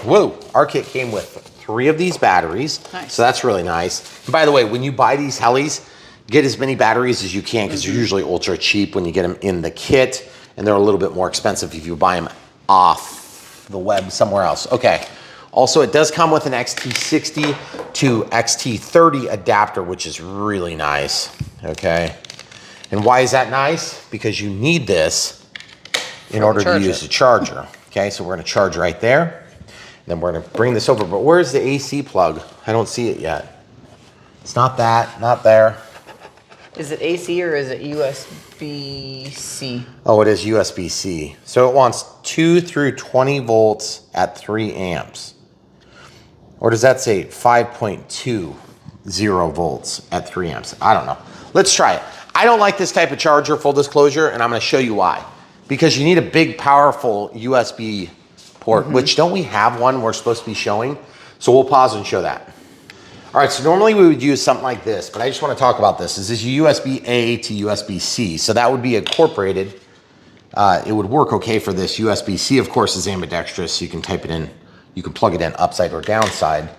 came with 3 of these batteries. Nice. So that's really nice. And by the way, when you buy these Helis, get as many batteries as you can because they're usually ultra cheap when you get them in the kit, and they're a little bit more expensive if you buy them off the web somewhere else. Okay. Also, it does come with an XT60 to XT30 adapter, which is really nice. Okay. And why is that nice? Because you need this in order to use the charger. Okay, so we're going to charge right there. And then we're going to bring this over. But where's the AC plug? I don't see it yet. It's not that, not there. Is it AC or is it USB-C? Oh, it is USB-C. So it wants 2 through 20 volts at 3 amps. Or does that say 5.20 volts at 3 amps? I don't know. Let's try it. I don't like this type of charger, full disclosure, and I'm going to show you why. Because you need a big, powerful USB port, which don't we have one we're supposed to be showing? So we'll pause and show that. All right, so normally we would use something like this, but I just want to talk about this. This is USB-A to USB-C, so that would be incorporated. It would work okay for this. USB-C, of course, is ambidextrous, so you can type it in, you can plug it in upside or downside.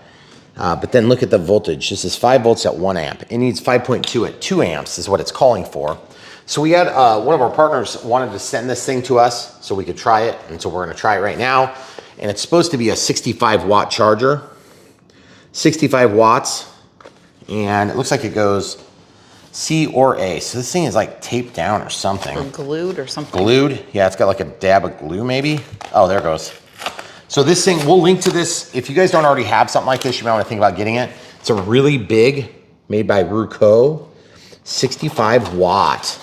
But then look at the voltage. This is 5 volts at 1 amp. It needs 5.2 at 2 amps is what it's calling for. So we had one of our partners wanted to send this thing to us so we could try it, and so we're going to try it right now. And it's supposed to be a 65 watt charger. 65 watts, and it looks like it goes C or A. So this thing is like taped down or something. Or glued or something. Glued? Yeah, it's got like a dab of glue maybe. Oh, there it goes. So this thing, we'll link to this. If you guys don't already have something like this, you might want to think about getting it. It's a really big, made by Ruco, 65 watt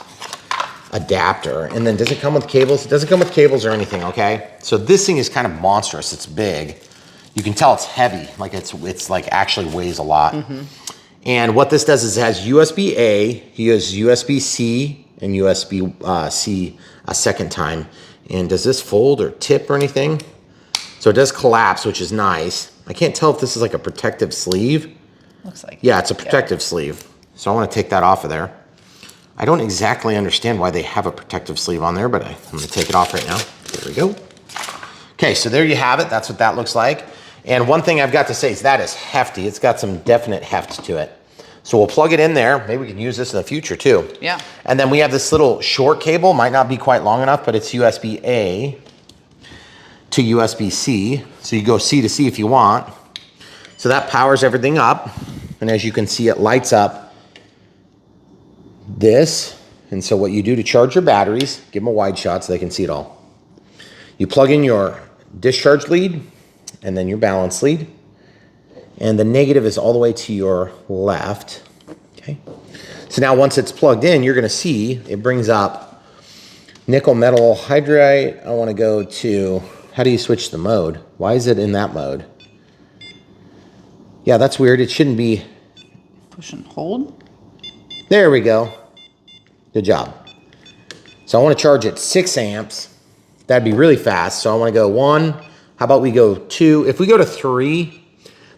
adapter. And then does it come with cables? It doesn't come with cables or anything, okay? So this thing is kind of monstrous. It's big. You can tell it's heavy, like it's like actually weighs a lot. And what this does is it has USB-A, you use USB-C and USB-C a second time. And does this fold or tip or anything? So it does collapse, which is nice. I can't tell if this is like a protective sleeve. Looks like. Yeah, it's a protective sleeve. So I want to take that off of there. I don't exactly understand why they have a protective sleeve on there, but I'm going to take it off right now. There we go. Okay, so there you have it. That's what that looks like. And one thing I've got to say is that is hefty. It's got some definite heft to it. So we'll plug it in there. Maybe we can use this in the future too. Yeah. And then we have this little short cable. Might not be quite long enough, but it's USB-A to USB-C. So you go C to C if you want. So that powers everything up. And as you can see, it lights up this. And so what you do to charge your batteries, give them a wide shot so they can see it all. You plug in your discharge lead and then your balance lead. And the negative is all the way to your left. Okay. So now once it's plugged in, you're going to see it brings up nickel metal hydride. I want to go to, how do you switch the mode? Why is it in that mode? Yeah, that's weird. It shouldn't be. Push and hold. There we go. Good job. So I want to charge at 6 amps. That'd be really fast. So I want to go 1. How about we go 2? If we go to 3,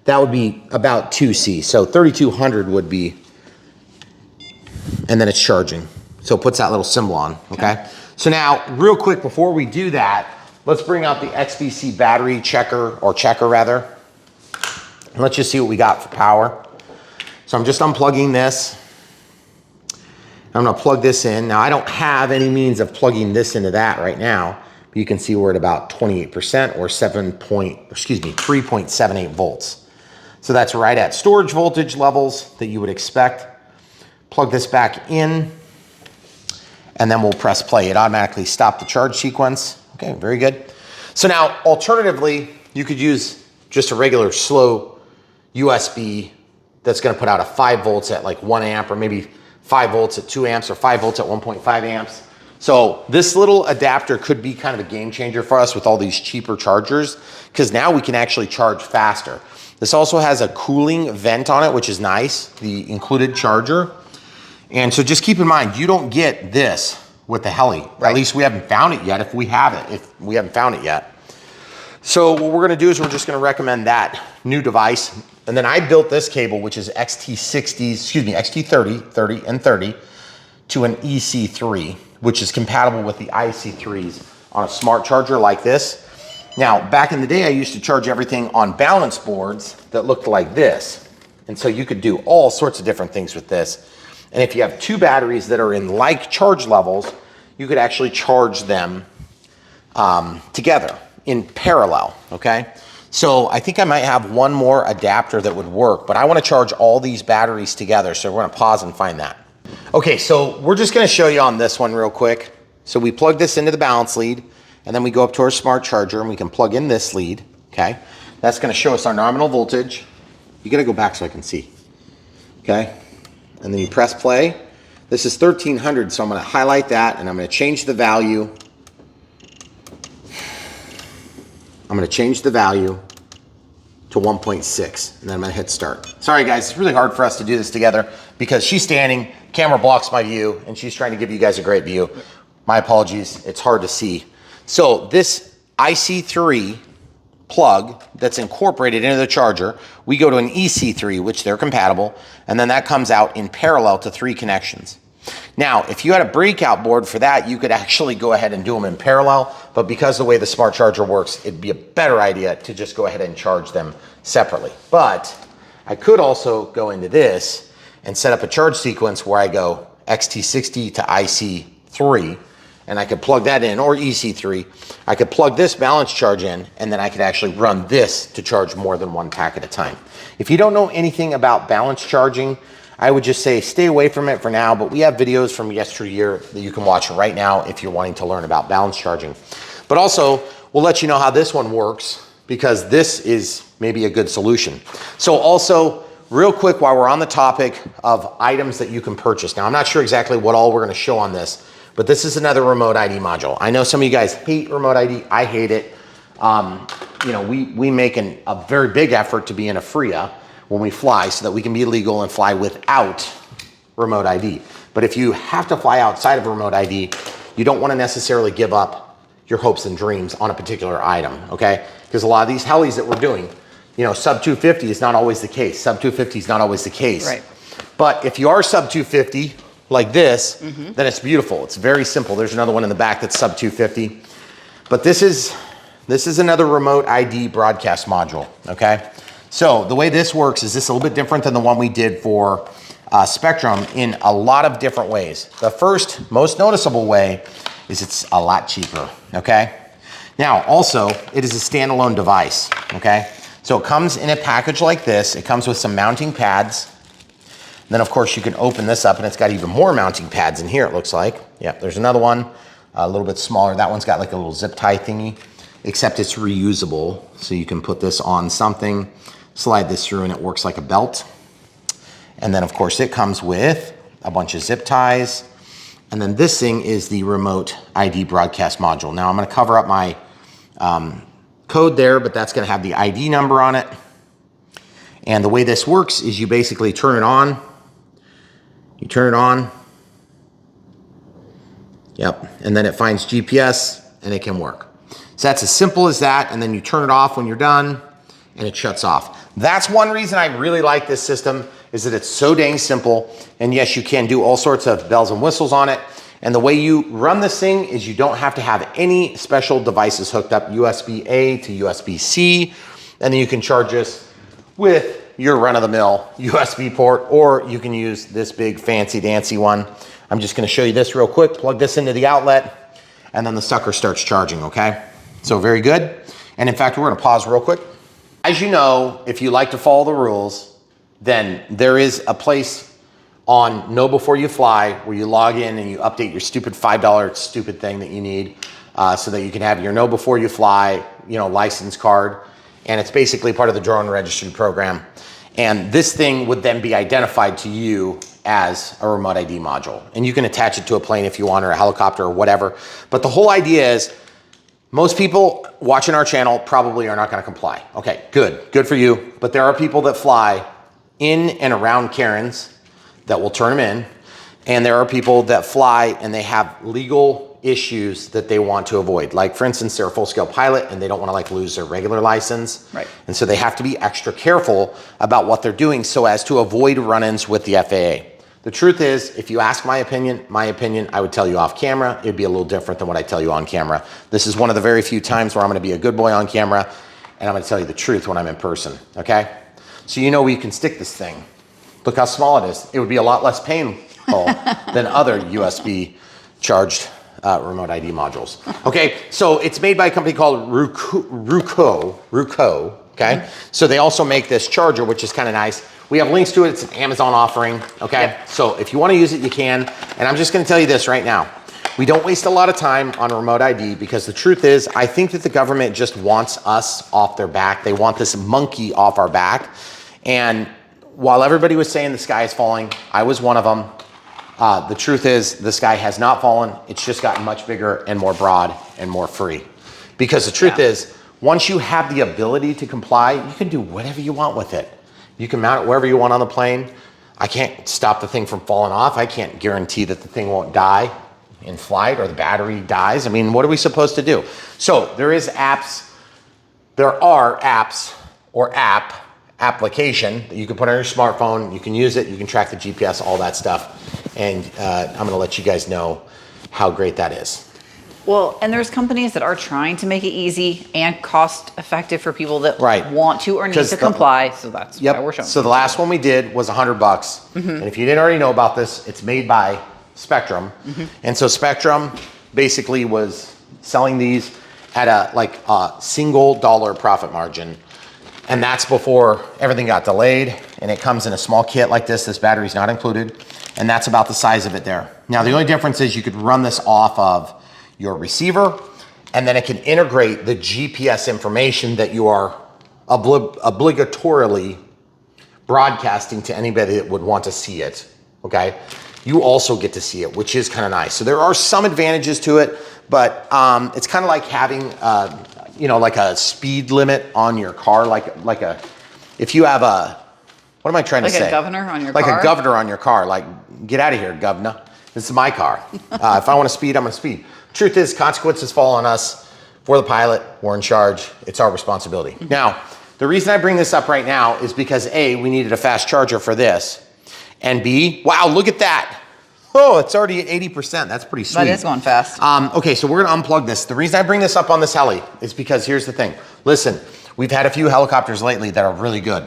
that would be about 2C. So 3200 would be and then it's charging. So it puts that little symbol on, okay? So now, real quick, before we do that, let's bring out the XBC battery checker rather. And let's just see what we got for power. So I'm just unplugging this. I'm gonna plug this in. Now I don't have any means of plugging this into that right now, but you can see we're at about 28% or 3.78 volts. So that's right at storage voltage levels that you would expect. Plug this back in, and then we'll press play. It automatically stopped the charge sequence. Okay, very good. So now, alternatively, you could use just a regular slow USB that's gonna put out a 5 volts at like 1 amp, or maybe 5 volts at 2 amps, or 5 volts at 1.5 amps. So this little adapter could be kind of a game changer for us with all these cheaper chargers, because now we can actually charge faster. This also has a cooling vent on it, which is nice, the included charger. And so just keep in mind, you don't get this with the Heli. Right. At least we haven't found it yet, if we haven't found it yet. So what we're gonna do is we're just gonna recommend that new device. And then I built this cable, which is XT30, 30 and 30, to an EC3, which is compatible with the IC3s on a smart charger like this. Now, back in the day, I used to charge everything on balance boards that looked like this. And so you could do all sorts of different things with this. And if you have two batteries that are in like charge levels, you could actually charge them together in parallel, okay? So I think I might have one more adapter that would work, but I wanna charge all these batteries together, so we're gonna pause and find that. Okay, so we're just gonna show you on this one real quick. So we plug this into the balance lead, and then we go up to our smart charger and we can plug in this lead, okay? That's gonna show us our nominal voltage. You gotta go back so I can see, okay? And then you press play. This is 1300, so I'm gonna highlight that and I'm gonna change the value. I'm gonna change the value to 1.6, and then I'm gonna hit start. Sorry guys, it's really hard for us to do this together because she's standing, camera blocks my view, and she's trying to give you guys a great view. My apologies, it's hard to see. So this IC3 plug that's incorporated into the charger, we go to an EC3, which they're compatible, and then that comes out in parallel to 3 connections. Now, if you had a breakout board for that, you could actually go ahead and do them in parallel, but because the way the smart charger works, it'd be a better idea to just go ahead and charge them separately. But I could also go into this and set up a charge sequence where I go XT60 to IC3, and I could plug that in, or EC3. I could plug this balance charge in, and then I could actually run this to charge more than one pack at a time. If you don't know anything about balance charging, I would just say stay away from it for now, but we have videos from yesteryear that you can watch right now if you're wanting to learn about balance charging. But also, we'll let you know how this one works, because this is maybe a good solution. So also, real quick, while we're on the topic of items that you can purchase. Now, I'm not sure exactly what all we're gonna show on this, but this is another remote ID module. I know some of you guys hate remote ID, I hate it. You know, we make a very big effort to be in a FRIA when we fly so that we can be legal and fly without remote ID. But if you have to fly outside of remote ID, you don't wanna necessarily give up your hopes and dreams on a particular item, okay? Because a lot of these helis that we're doing, you know, sub 250 is not always the case. Sub 250 is not always the case. Right. But if you are sub 250, like this, then it's beautiful. It's very simple. There's another one in the back that's sub 250. But this is another remote ID broadcast module, okay? So the way this works is this a little bit different than the one we did for Spectrum in a lot of different ways. The first, most noticeable way is it's a lot cheaper, okay? Now, also, it is a standalone device, okay? So it comes in a package like this. It comes with some mounting pads. Then of course you can open this up and it's got even more mounting pads in here, it looks like. Yeah, there's another one, a little bit smaller. That one's got like a little zip tie thingy, except it's reusable. So you can put this on something, slide this through, and it works like a belt. And then of course it comes with a bunch of zip ties. And then this thing is the remote ID broadcast module. Now I'm gonna cover up my code there, but that's gonna have the ID number on it. And the way this works is you basically turn it on. You turn it on. Yep, and then it finds GPS and it can work. So that's as simple as that, and then you turn it off when you're done and it shuts off. That's one reason I really like this system, is that it's so dang simple. And yes, you can do all sorts of bells and whistles on it. And the way you run this thing is you don't have to have any special devices hooked up, USB-A to USB-C. And then you can charge this with your run-of-the-mill USB port, or you can use this big fancy dancy one. I'm just gonna show you this real quick. Plug this into the outlet, and then the sucker starts charging, okay? So very good. And in fact, we're gonna pause real quick. As you know, if you like to follow the rules, then there is a place on Know Before You Fly where you log in and you update your stupid $5 stupid thing that you need so that you can have your Know Before You Fly, license card. And it's basically part of the drone registry program. And this thing would then be identified to you as a remote ID module. And you can attach it to a plane if you want, or a helicopter or whatever. But the whole idea is most people watching our channel probably are not gonna comply. Okay, good for you. But there are people that fly in and around Karens that will turn them in. And there are people that fly and they have legal issues that they want to avoid. Like for instance, they're a full-scale pilot and they don't want to lose their regular license. Right. And so they have to be extra careful about what they're doing so as to avoid run-ins with the FAA. The truth is, if you ask my opinion, I would tell you off camera. It'd be a little different than what I tell you on camera. This is one of the very few times where I'm going to be a good boy on camera and I'm going to tell you the truth when I'm in person. Okay. So you know where you can stick this thing. Look how small it is. It would be a lot less painful than other USB charged remote ID modules. Okay, so it's made by a company called Ruco, okay? So they also make this charger, which is kind of nice. We have links to it. It's an Amazon offering, okay? Yep. So if you want to use it, you can. And I'm just going to tell you this right now. We don't waste a lot of time on remote ID because the truth is, I think that the government just wants us off their back. They want this monkey off our back. And while everybody was saying the sky is falling, I was one of them. The truth is the sky has not fallen. It's just gotten much bigger and more broad and more free. Because the truth is, once you have the ability to comply, you can do whatever you want with it. You can mount it wherever you want on the plane. I can't stop the thing from falling off. I can't guarantee that the thing won't die in flight or the battery dies. I mean, what are we supposed to do? So there are apps or application that you can put on your smartphone. You can use it, you can track the GPS, all that stuff. And I'm gonna let you guys know how great that is. Well, and there's companies that are trying to make it easy and cost effective for people that want to or need to comply. So that's why we're showing. So the last one we did was $100. And if you didn't already know about this, it's made by Spectrum. And so Spectrum basically was selling these at a single dollar profit margin. And that's before everything got delayed. And it comes in a small kit like this. This battery's not included. And that's about the size of it there. Now, the only difference is you could run this off of your receiver, and then it can integrate the GPS information that you are obligatorily broadcasting to anybody that would want to see it, okay? You also get to see it, which is kind of nice. So there are some advantages to it, but it's kind of like having like a speed limit on your car, if you have what am I trying to say? Like a governor on your car? Like a governor on your car. Like, get out of here, governor. This is my car. If I want to speed, I'm going to speed. Truth is, consequences fall on us. For the pilot, we're in charge. It's our responsibility. Now, the reason I bring this up right now is because A, we needed a fast charger for this. And B, wow, look at that. Oh, it's already at 80%. That's pretty sweet. That is going fast. Okay, so we're going to unplug this. The reason I bring this up on this heli is because here's the thing. Listen, we've had a few helicopters lately that are really good.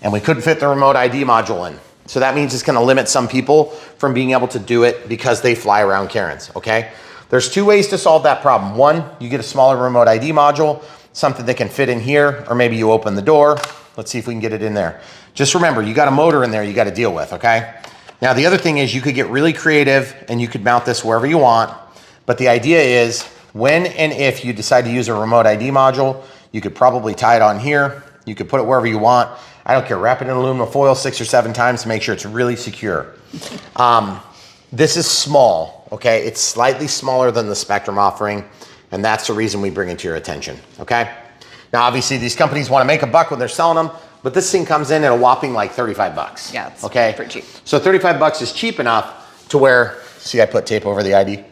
And we couldn't fit the remote ID module in. So that means it's gonna limit some people from being able to do it because they fly around Karens, okay? There's two ways to solve that problem. One, you get a smaller remote ID module, something that can fit in here, or maybe you open the door. Let's see if we can get it in there. Just remember, you got a motor in there you gotta deal with, okay? Now the other thing is you could get really creative and you could mount this wherever you want, but the idea is when and if you decide to use a remote ID module, you could probably tie it on here, you could put it wherever you want. I don't care, wrap it in aluminum foil 6 or 7 times to make sure it's really secure. This is small, okay? It's slightly smaller than the Spectrum offering, and that's the reason we bring it to your attention, okay? Now, obviously, these companies want to make a buck when they're selling them, but this thing comes in at a whopping like 35 bucks. Yeah, it's pretty cheap. So 35 bucks is cheap enough to where, see I put tape over the ID,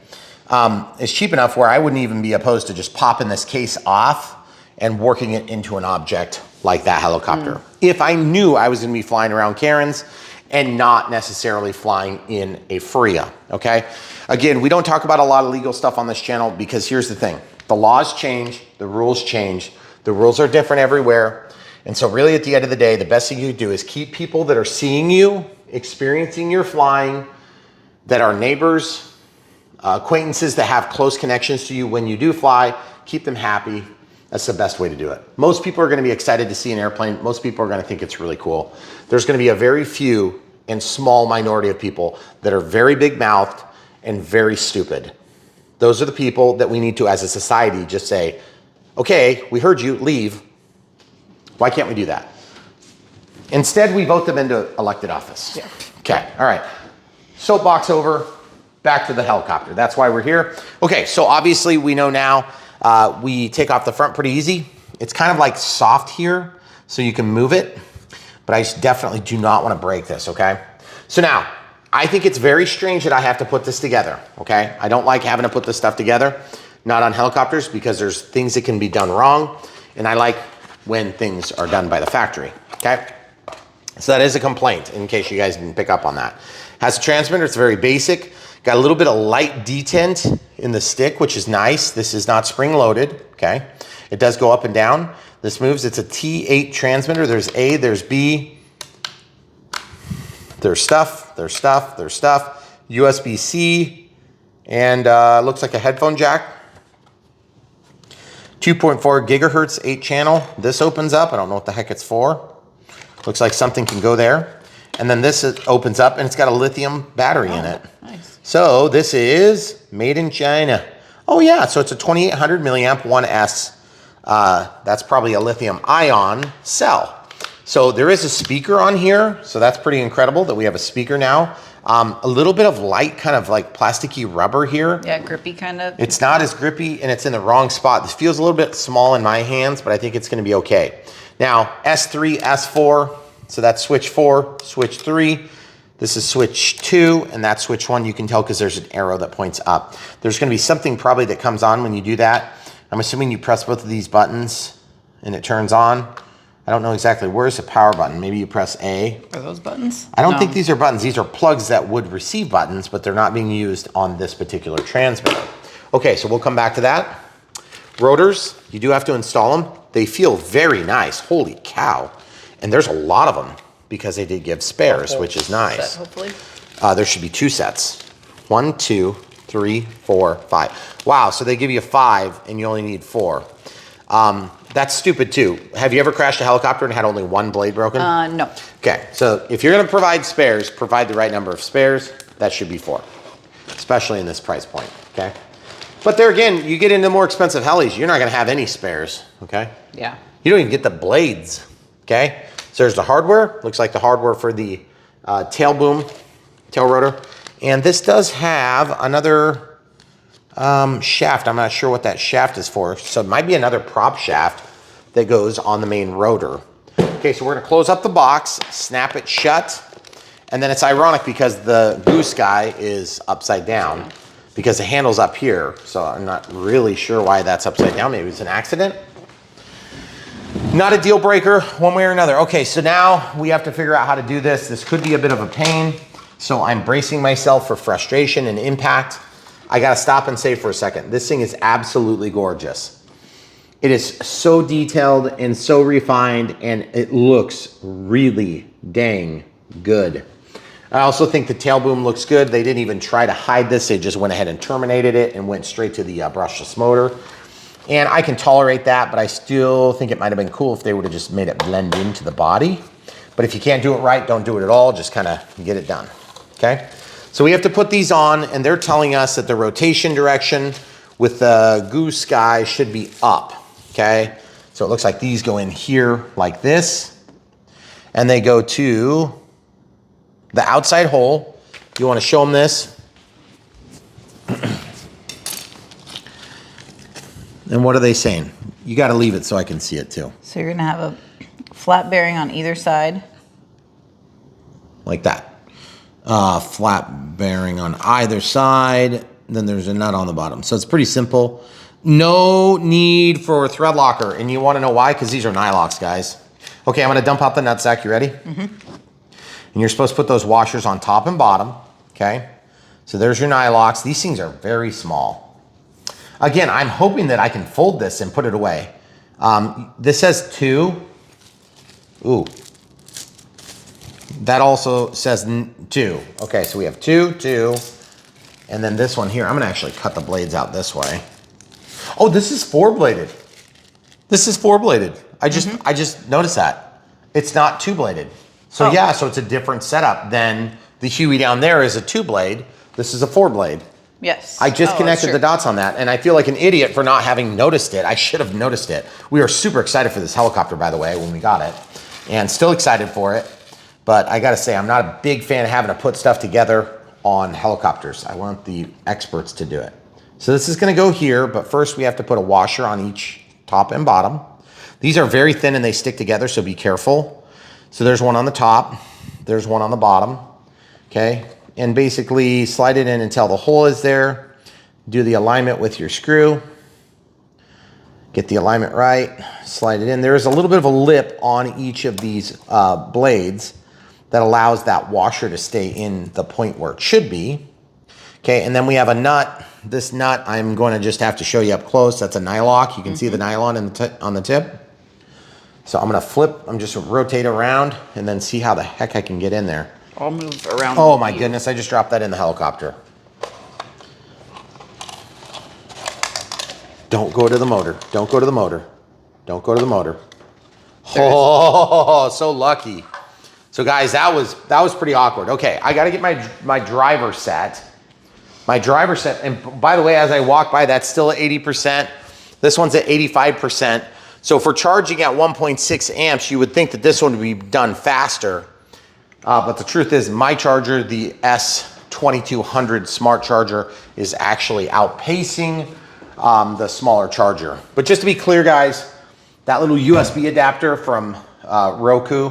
it's cheap enough where I wouldn't even be opposed to just popping this case off and working it into an object like that helicopter. if I knew I was gonna be flying around Cairns and not necessarily flying in a Freya, okay? Again, we don't talk about a lot of legal stuff on this channel because here's the thing. The laws change, the rules change, the rules are different everywhere. And so really at the end of the day, the best thing you do is keep people that are seeing you, experiencing your flying, that are neighbors, acquaintances that have close connections to you when you do fly, keep them happy. That's the best way to do it. Most people are gonna be excited to see an airplane. Most people are gonna think it's really cool. There's gonna be a very few and small minority of people that are very big-mouthed and very stupid. Those are the people that we need to, as a society, just say, okay, we heard you, leave. Why can't we do that? Instead, we vote them into elected office. Yeah. Okay, all right. Soapbox over, back to the helicopter. That's why we're here. Okay, so obviously we know now we take off the front pretty easy. It's kind of like soft here, so you can move it, but I definitely do not want to break this, okay? So now, I think it's very strange that I have to put this together, okay? I don't like having to put this stuff together, not on helicopters, because there's things that can be done wrong, and I like when things are done by the factory, okay? So that is a complaint, in case you guys didn't pick up on that. Has a transmitter, it's very basic. Got a little bit of light detent in the stick, which is nice. This is not spring loaded, okay? It does go up and down. This moves, it's a T8 transmitter. There's A, there's B. There's stuff, there's stuff, there's stuff. USB-C, and looks like a headphone jack. 2.4 gigahertz, 8 channel. This opens up, I don't know what the heck it's for. Looks like something can go there. And then this opens up and it's got a lithium battery in it. Nice. So this is made in China. Oh yeah, so it's a 2800 milliamp 1S. That's probably a lithium ion cell. So there is a speaker on here. So that's pretty incredible that we have a speaker now. A little bit of light, kind of like plasticky rubber here. Yeah, grippy kind of. It's not as grippy and it's in the wrong spot. This feels a little bit small in my hands, but I think it's gonna be okay. Now, S3, S4, so that's switch 4, switch 3. This is switch 2, and that's switch 1. You can tell because there's an arrow that points up. There's gonna be something probably that comes on when you do that. I'm assuming you press both of these buttons and it turns on. I don't know exactly. Where's the power button? Maybe you press A. Are those buttons? I don't think these are buttons. These are plugs that would receive buttons, but they're not being used on this particular transmitter. Okay, so we'll come back to that. Rotors, you do have to install them. They feel very nice. Holy cow. And there's a lot of them because they did give spares, which is nice. Set, hopefully. There should be 2 sets. 1, 2, 3, 4, 5. Wow, so they give you 5 and you only need 4. That's stupid too. Have you ever crashed a helicopter and had only 1 blade broken? No. Okay, so if you're gonna provide spares, provide the right number of spares. That should be 4, especially in this price point, okay? But there again, you get into more expensive helis, you're not gonna have any spares, okay? Yeah. You don't even get the blades, okay? So there's the hardware. Looks like the hardware for the tail boom, tail rotor. And this does have another shaft. I'm not sure what that shaft is for. So it might be another prop shaft that goes on the main rotor. Okay, so we're gonna close up the box, snap it shut. And then it's ironic because the Goosky is upside down because the handle's up here. So I'm not really sure why that's upside down. Maybe it's an accident. Not a deal breaker one way or another. Okay, so now we have to figure out how to do this. This could be a bit of a pain. So I'm bracing myself for frustration and impact. I gotta stop and say for a second, this thing is absolutely gorgeous. It is so detailed and so refined and it looks really dang good. I also think the tail boom looks good. They didn't even try to hide this. They just went ahead and terminated it and went straight to the brushless motor. And I can tolerate that, but I still think it might have been cool if they would have just made it blend into the body. But if you can't do it right, don't do it at all. Just kind of get it done, okay? So we have to put these on, and they're telling us that the rotation direction with the Goosky should be up, okay? So it looks like these go in here like this, and they go to the outside hole. You want to show them this. And what are they saying? You got to leave it so I can see it too. So you're gonna have a flat bearing on either side. Like that. Flat bearing on either side. Then there's a nut on the bottom. So it's pretty simple. No need for a thread locker. And you want to know why? Because these are nylocks, guys. Okay, I'm gonna dump out the nutsack. You ready? Mm-hmm. And you're supposed to put those washers on top and bottom, okay? So there's your nylocks. These things are very small. Again, I'm hoping that I can fold this and put it away. This says 2. Ooh. That also says 2. Okay, so we have 2, 2. And then this one here, I'm gonna actually cut the blades out this way. Oh, this is 4-bladed. This is 4-bladed. I just noticed that. It's not 2-bladed. So yeah, so it's a different setup than the Huey down there is a 2-blade. This is a 4-blade. Yes. I just connected the dots on that, and I feel like an idiot for not having noticed it. I should have noticed it. We are super excited for this helicopter, by the way, when we got it, and still excited for it. But I gotta say, I'm not a big fan of having to put stuff together on helicopters. I want the experts to do it. So this is gonna go here, but first we have to put a washer on each top and bottom. These are very thin and they stick together, so be careful. So there's one on the top, there's one on the bottom, okay? And basically slide it in until the hole is there. Do the alignment with your screw. Get the alignment right, slide it in. There is a little bit of a lip on each of these blades that allows that washer to stay in the point where it should be. Okay, and then we have a nut. This nut, I'm going to just have to show you up close. That's a nylock. You can see the nylon on the tip. So I'm going to flip, I'm just rotate around and then see how the heck I can get in there. I'll move around. Oh my goodness, I just dropped that in the helicopter. Don't go to the motor. Don't go to the motor. Don't go to the motor. Oh, so lucky. So guys, that was pretty awkward. Okay, I got to get my driver set. My driver set, and by the way, as I walk by, that's still at 80%. This one's at 85%. So for charging at 1.6 amps, you would think that this one would be done faster. But the truth is, my charger, the S2200 smart charger, is actually outpacing the smaller charger. But just to be clear, guys, that little USB adapter from Roku,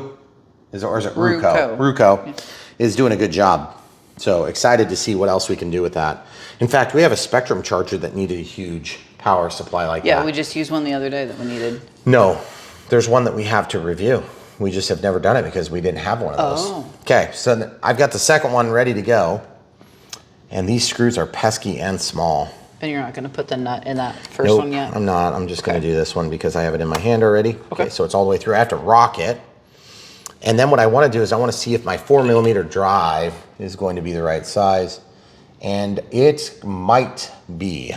or is it Ruco? Ruco is doing a good job. So excited to see what else we can do with that. In fact, we have a Spectrum charger that needed a huge power supply like that. Yeah, we just used one the other day that we needed. No, there's one that we have to review. We just have never done it because we didn't have one of those. Oh. Okay, so I've got the second one ready to go. And these screws are pesky and small. And you're not going to put the nut in that first one yet? I'm not. I'm just going to do this one because I have it in my hand already. Okay, so it's all the way through. I have to rock it. And then what I want to do is I want to see if my 4mm drive is going to be the right size. And it might be.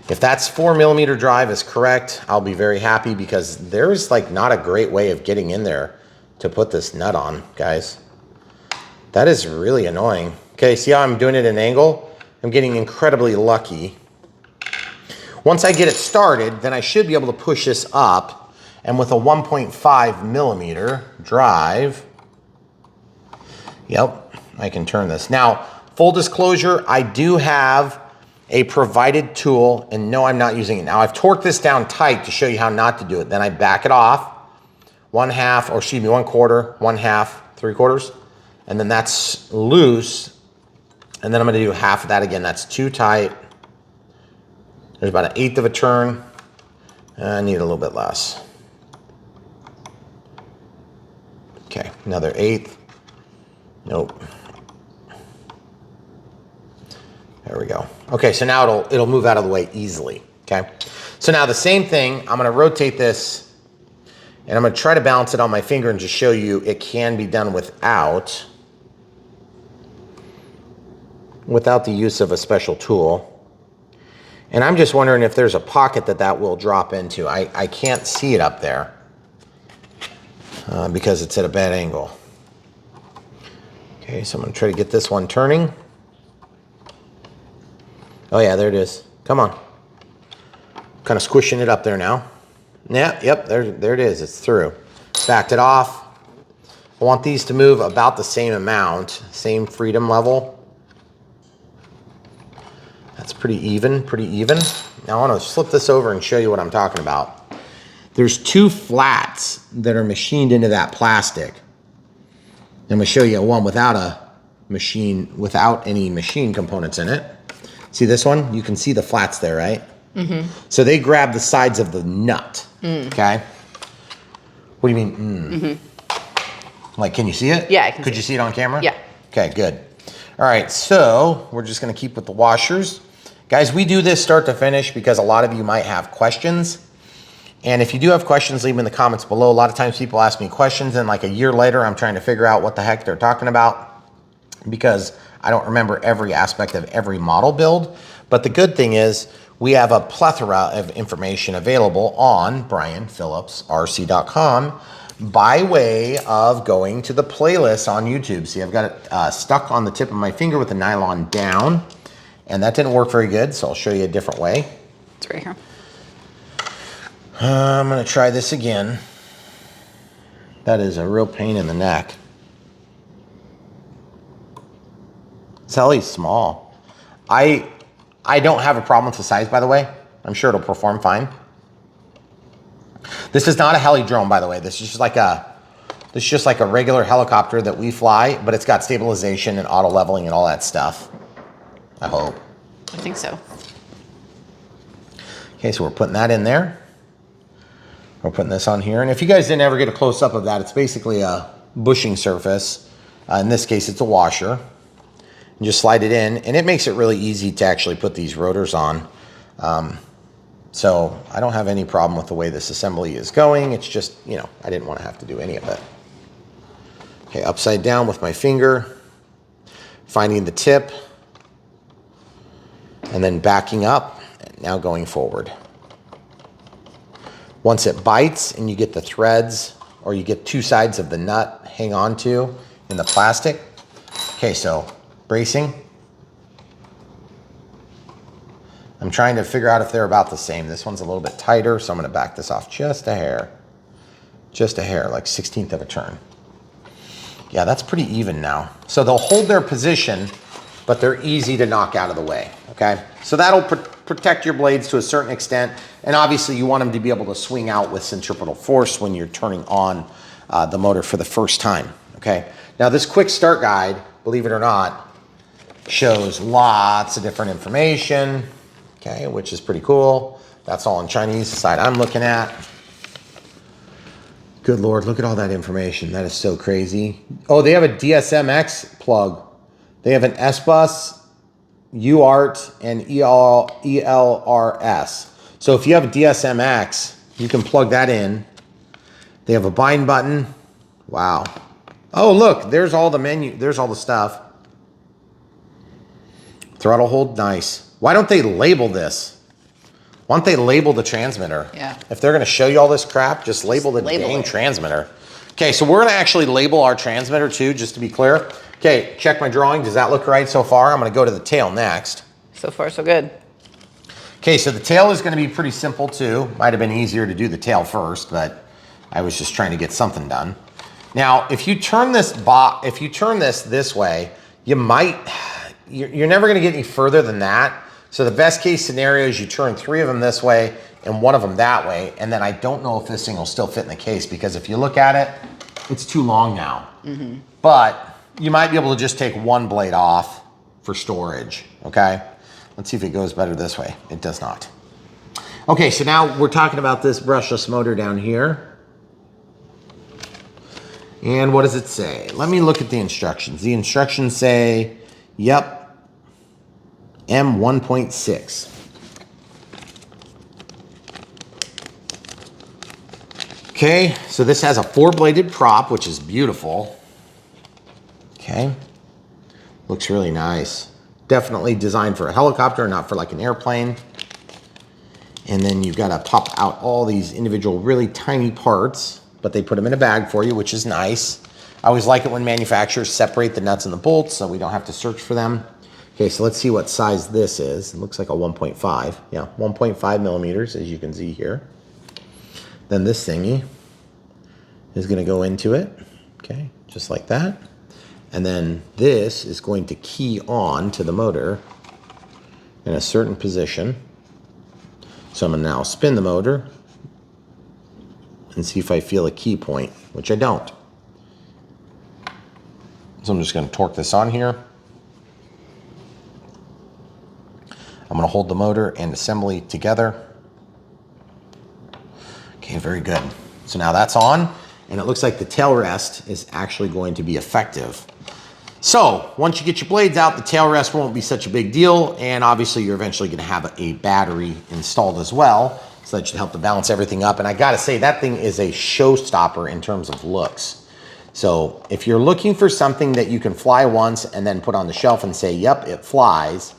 If that's 4mm drive is correct, I'll be very happy because there's like not a great way of getting in there to put this nut on, guys. That is really annoying. Okay, see how I'm doing it at an angle? I'm getting incredibly lucky. Once I get it started, then I should be able to push this up. And with a 1.5mm drive, yep, I can turn this. Now, full disclosure, I do have a provided tool, and no, I'm not using it. Now, I've torqued this down tight to show you how not to do it. Then I back it off, 1/2, or excuse me, 1/4, 1/2, 3/4, and then that's loose. And then I'm gonna do half of that again. That's too tight. There's about 1/8 of a turn. I need a little bit less. Okay, another 1/8. Nope. There we go. Okay, so now it'll move out of the way easily, okay? So now the same thing, I'm gonna rotate this and I'm gonna try to balance it on my finger and just show you it can be done without the use of a special tool. And I'm just wondering if there's a pocket that will drop into. I can't see it up there because it's at a bad angle. Okay, so I'm gonna try to get this one turning. Oh yeah, there it is. Come on. Kind of squishing it up there now. Yeah, yep, there it is. It's through. Backed it off. I want these to move about the same amount, same freedom level. That's pretty even, pretty even. Now I want to flip this over and show you what I'm talking about. There's 2 flats that are machined into that plastic. I'm going to show you one without any machine components in it. See this one? You can see the flats there, right? Mm-hmm. So they grab the sides of the nut, okay? What do you mean? Like, can you see it? Yeah, I can Could you see it on camera? Yeah. Okay, good. All right, so we're just gonna keep with the washers. Guys, we do this start to finish because a lot of you might have questions. And if you do have questions, leave them in the comments below. A lot of times people ask me questions and like a year later, I'm trying to figure out what the heck they're talking about because I don't remember every aspect of every model build. But the good thing is we have a plethora of information available on brianphillipsrc.com by way of going to the playlist on YouTube. See, I've got it stuck on the tip of my finger with the nylon down, and that didn't work very good, so I'll show you a different way. It's right here. I'm gonna try this again. That is a real pain in the neck. This Heli's small. I don't have a problem with the size, by the way. I'm sure it'll perform fine. This is not a heli drone, by the way. This is just like a regular helicopter that we fly, but it's got stabilization and auto leveling and all that stuff. I hope. I think so. Okay, so we're putting that in there. We're putting this on here. And if you guys didn't ever get a close up of that, it's basically a bushing surface. In this case, it's a washer. And just slide it in, and it makes it really easy to actually put these rotors on. So I don't have any problem with the way this assembly is going. It's just, you know, I didn't want to have to do any of it. Okay, upside down with my finger, finding the tip, and then backing up, and now going forward. Once it bites and you get the threads, or you get two sides of the nut hang on to in the plastic. Okay, so bracing. I'm trying to figure out if they're about the same. This one's a little bit tighter, so I'm gonna back this off just a hair. Just a hair, like 1/16 of a turn. Yeah, that's pretty even now. So they'll hold their position, but they're easy to knock out of the way, okay? So that'll protect your blades to a certain extent, and obviously you want them to be able to swing out with centripetal force when you're turning on the motor for the first time, okay? Now this quick start guide, believe it or not, shows lots of different information, okay, which is pretty cool. That's all in Chinese, the side I'm looking at. Good Lord, look at all that information. That is so crazy. Oh, they have a DSMX plug. They have an S-Bus, UART, and ELRS. So if you have a DSMX, you can plug that in. They have a bind button. Wow. Oh, look, there's all the menu. There's all the stuff. Throttle hold, nice. Why don't they label this? Why don't they label the transmitter? Yeah. If they're going to show you all this crap, just label the dang transmitter. Okay, so we're going to actually label our transmitter too, just to be clear. Okay, check my drawing. Does that look right so far? I'm going to go to the tail next. So far, so good. Okay, so the tail is going to be pretty simple too. Might have been easier to do the tail first, but I was just trying to get something done. Now, if you turn this this way, you're never going to get any further than that. So the best case scenario is you turn 3 of them this way and 1 of them that way, and then I don't know if this thing will still fit in the case, because if you look at it, it's too long now. But you might be able to just take 1 blade off for storage, okay? Let's see if it goes better this way. It does not. Okay, so now we're talking about this brushless motor down here. And what does it say? Let me look at the instructions. The instructions say, yep, M1.6. Okay, so this has a 4-bladed prop, which is beautiful. Okay, looks really nice. Definitely designed for a helicopter, not for like an airplane. And then you've got to pop out all these individual really tiny parts, but they put them in a bag for you, which is nice. I always like it when manufacturers separate the nuts and the bolts so we don't have to search for them. Okay, so let's see what size this is. It looks like a 1.5. Yeah, 1.5 millimeters, as you can see here. Then this thingy is going to go into it. Okay, just like that. And then this is going to key on to the motor in a certain position. So I'm going to now spin the motor and see if I feel a key point, which I don't. So I'm just going to torque this on here. I'm going to hold the motor and assembly together. Okay, very good. So now that's on. and it looks like the tail rest is actually going to be effective. So once you get your blades out, the tail rest won't be such a big deal, and obviously you're eventually going to have a battery installed as well, so that should help to balance everything up. And I gotta say, that thing is a showstopper in terms of looks. So if you're looking for something that you can fly once and then put on the shelf and say, yep, it flies,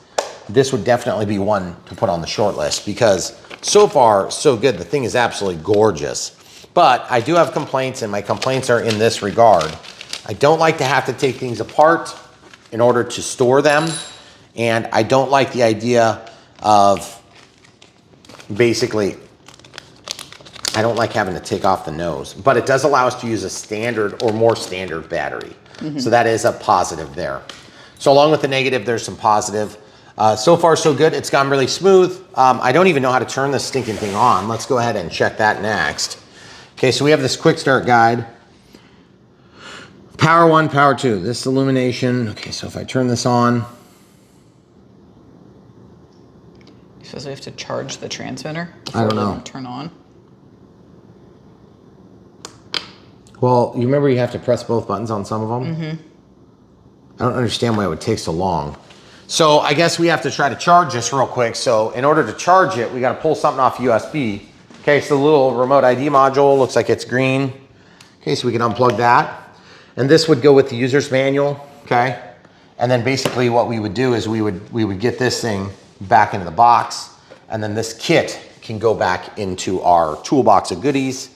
this would definitely be one to put on the short list, because so far, so good. The thing is absolutely gorgeous. But I do have complaints, and my complaints are in this regard. I don't like to have to take things apart in order to store them. And I don't like the idea of basically, I don't like having to take off the nose, but it does allow us to use a standard or more standard battery. So that is a positive there. So along with the negative, there's some positive. So far, so good. It's gone really smooth. I don't even know how to turn this stinking thing on. Let's go ahead and check that next. Okay, so we have this quick start guide. Power 1, power 2, this illumination. Okay, so if I turn this on. You suppose we have to charge the transmitter I don't know. It turn on? Well, you remember you have to press both buttons on some of them? I don't understand why it would take so long. So I guess we have to try to charge this real quick. So in order to charge it, we got to pull something off USB. Okay, so the little remote ID module looks like it's green. Okay, so we can unplug that. And this would go with the user's manual, okay? And then basically what we would do is we would get this thing back into the box, and then this kit can go back into our toolbox of goodies,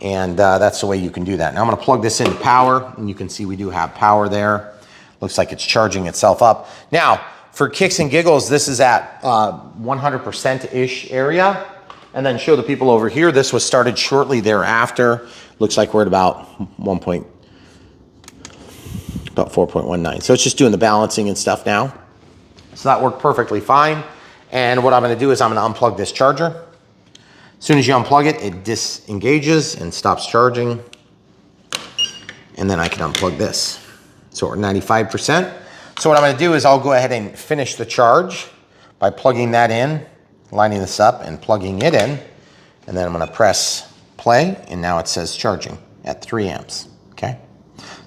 and that's the way you can do that. Now I'm gonna plug this into power, and you can see we do have power there. Looks like it's charging itself up. Now, for kicks and giggles, this is at 100%-ish area. And then show the people over here, this was started shortly thereafter. Looks like we're at about 4.19. So it's just doing the balancing and stuff now. So that worked perfectly fine. And what I'm gonna do is I'm gonna unplug this charger. As soon as you unplug it, it disengages and stops charging. And then I can unplug this. So we're at 95%. So what I'm gonna do is I'll go ahead and finish the charge by plugging that in, lining this up and plugging it in. And then I'm gonna press play, and now it says charging at 3 amps, okay?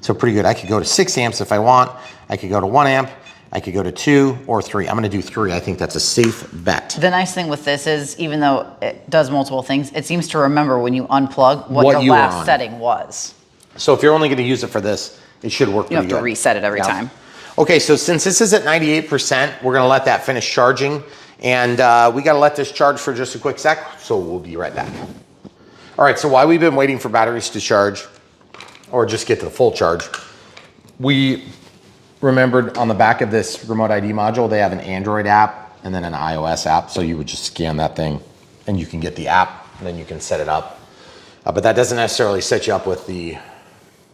So pretty good. I could go to 6 amps if I want. I could go to 1 amp. I could go to 2 or 3. I'm gonna do 3. I think that's a safe bet. The nice thing with this is, even though it does multiple things, it seems to remember when you unplug what your last setting was. So if you're only gonna use it for this, it should work pretty good. You have to reset it every time. Okay, so since this is at 98%, we're gonna let that finish charging. And we gotta let this charge for just a quick sec, so we'll be right back. All right, so while we've been waiting for batteries to charge, or just get to the full charge, we remembered on the back of this remote ID module, they have an Android app and then an iOS app. So you would just scan that thing and you can get the app, and then you can set it up. But that doesn't necessarily set you up with the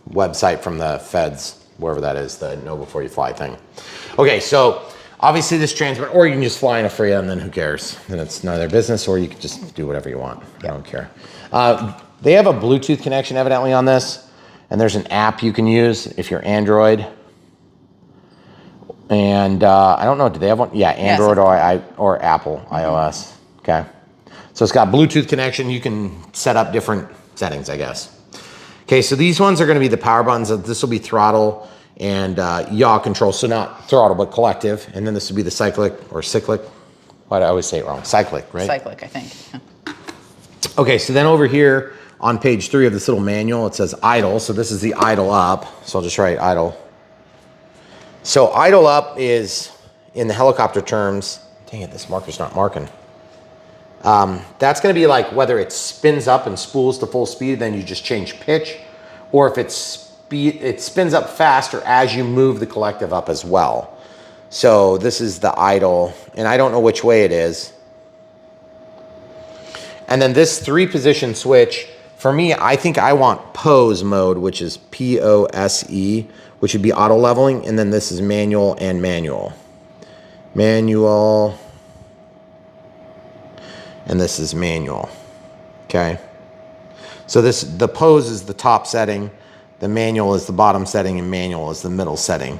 website from the feds, wherever that is, the know before you fly thing. Okay, so obviously this transmitter, or you can just fly in a FRIA and then who cares? Then it's none of their business, or you can just do whatever you want. I don't care. They have a Bluetooth connection evidently on this, and there's an app you can use if you're Android. And I don't know, do they have one? Yeah, Android or Apple iOS, okay. So it's got Bluetooth connection. You can set up different settings, I guess. Okay, so these ones are gonna be the power buttons. This will be throttle and yaw control, so not throttle, but collective. And then this would be the cyclic or cyclic. Why do I always say it wrong? Cyclic, right? Cyclic, I think. Yeah. Okay, so then over here on page 3 of this little manual, it says idle. So this is the idle up. So I'll just write idle. So idle up is, in the helicopter terms, dang it, this marker's not marking. That's gonna be like whether it spins up and spools to full speed, then you just change pitch, or if it spins up faster as you move the collective up as well. So this is the idle, and I don't know which way it is. And then this 3-position switch, for me, I think I want pose mode, which is P-O-S-E, which would be auto leveling, and then this is manual and manual. Manual, and this is manual, okay? So the pose is the top setting, the manual is the bottom setting, and manual is the middle setting.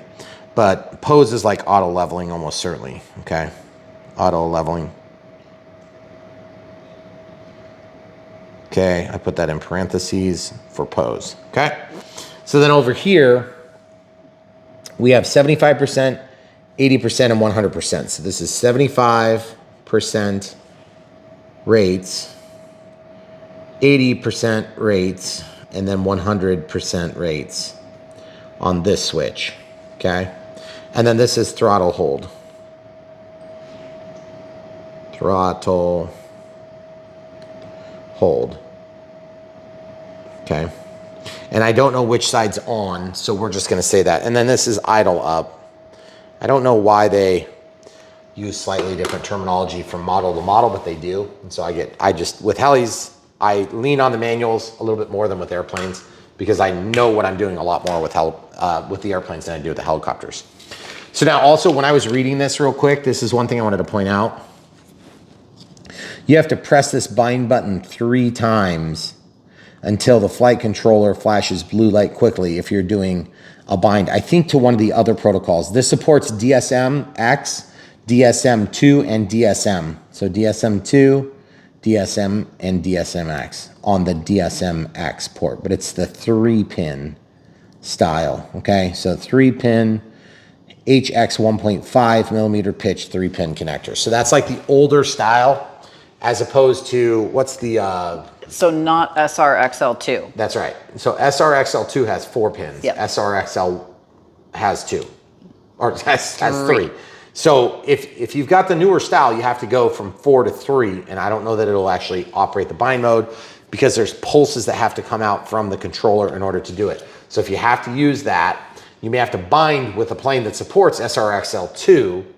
But pose is like auto leveling almost certainly, okay? Auto leveling. Okay, I put that in parentheses for pose, okay? So then over here, we have 75%, 80%, and 100%. So this is 75% rates, 80% rates, and then 100% rates on this switch, okay? And then this is throttle hold. Throttle hold, okay? And I don't know which side's on, so we're just gonna say that. And then this is idle up. I don't know why they use slightly different terminology from model to model, but they do. And so with Helis, I lean on the manuals a little bit more than with airplanes because I know what I'm doing a lot more with the airplanes than I do with the helicopters. So now also when I was reading this real quick, this is one thing I wanted to point out. You have to press this bind button 3 times until the flight controller flashes blue light quickly if you're doing a bind. I think to one of the other protocols. This supports DSM-X, DSM-2, and DSM. So DSM-2, DSM, and DSM-X on the DSM-X port, but it's the 3-pin style, okay? So 3-pin HX 1.5 millimeter pitch 3-pin connector. So that's like the older style as opposed to, what's the... So not SRXL2. That's right. So SRXL2 has 4 pins. Yep. SRXL has 2, or has 3. So if you've got the newer style, you have to go from 4 to 3, and I don't know that it'll actually operate the bind mode because there's pulses that have to come out from the controller in order to do it. So if you have to use that, you may have to bind with a plane that supports SRXL2,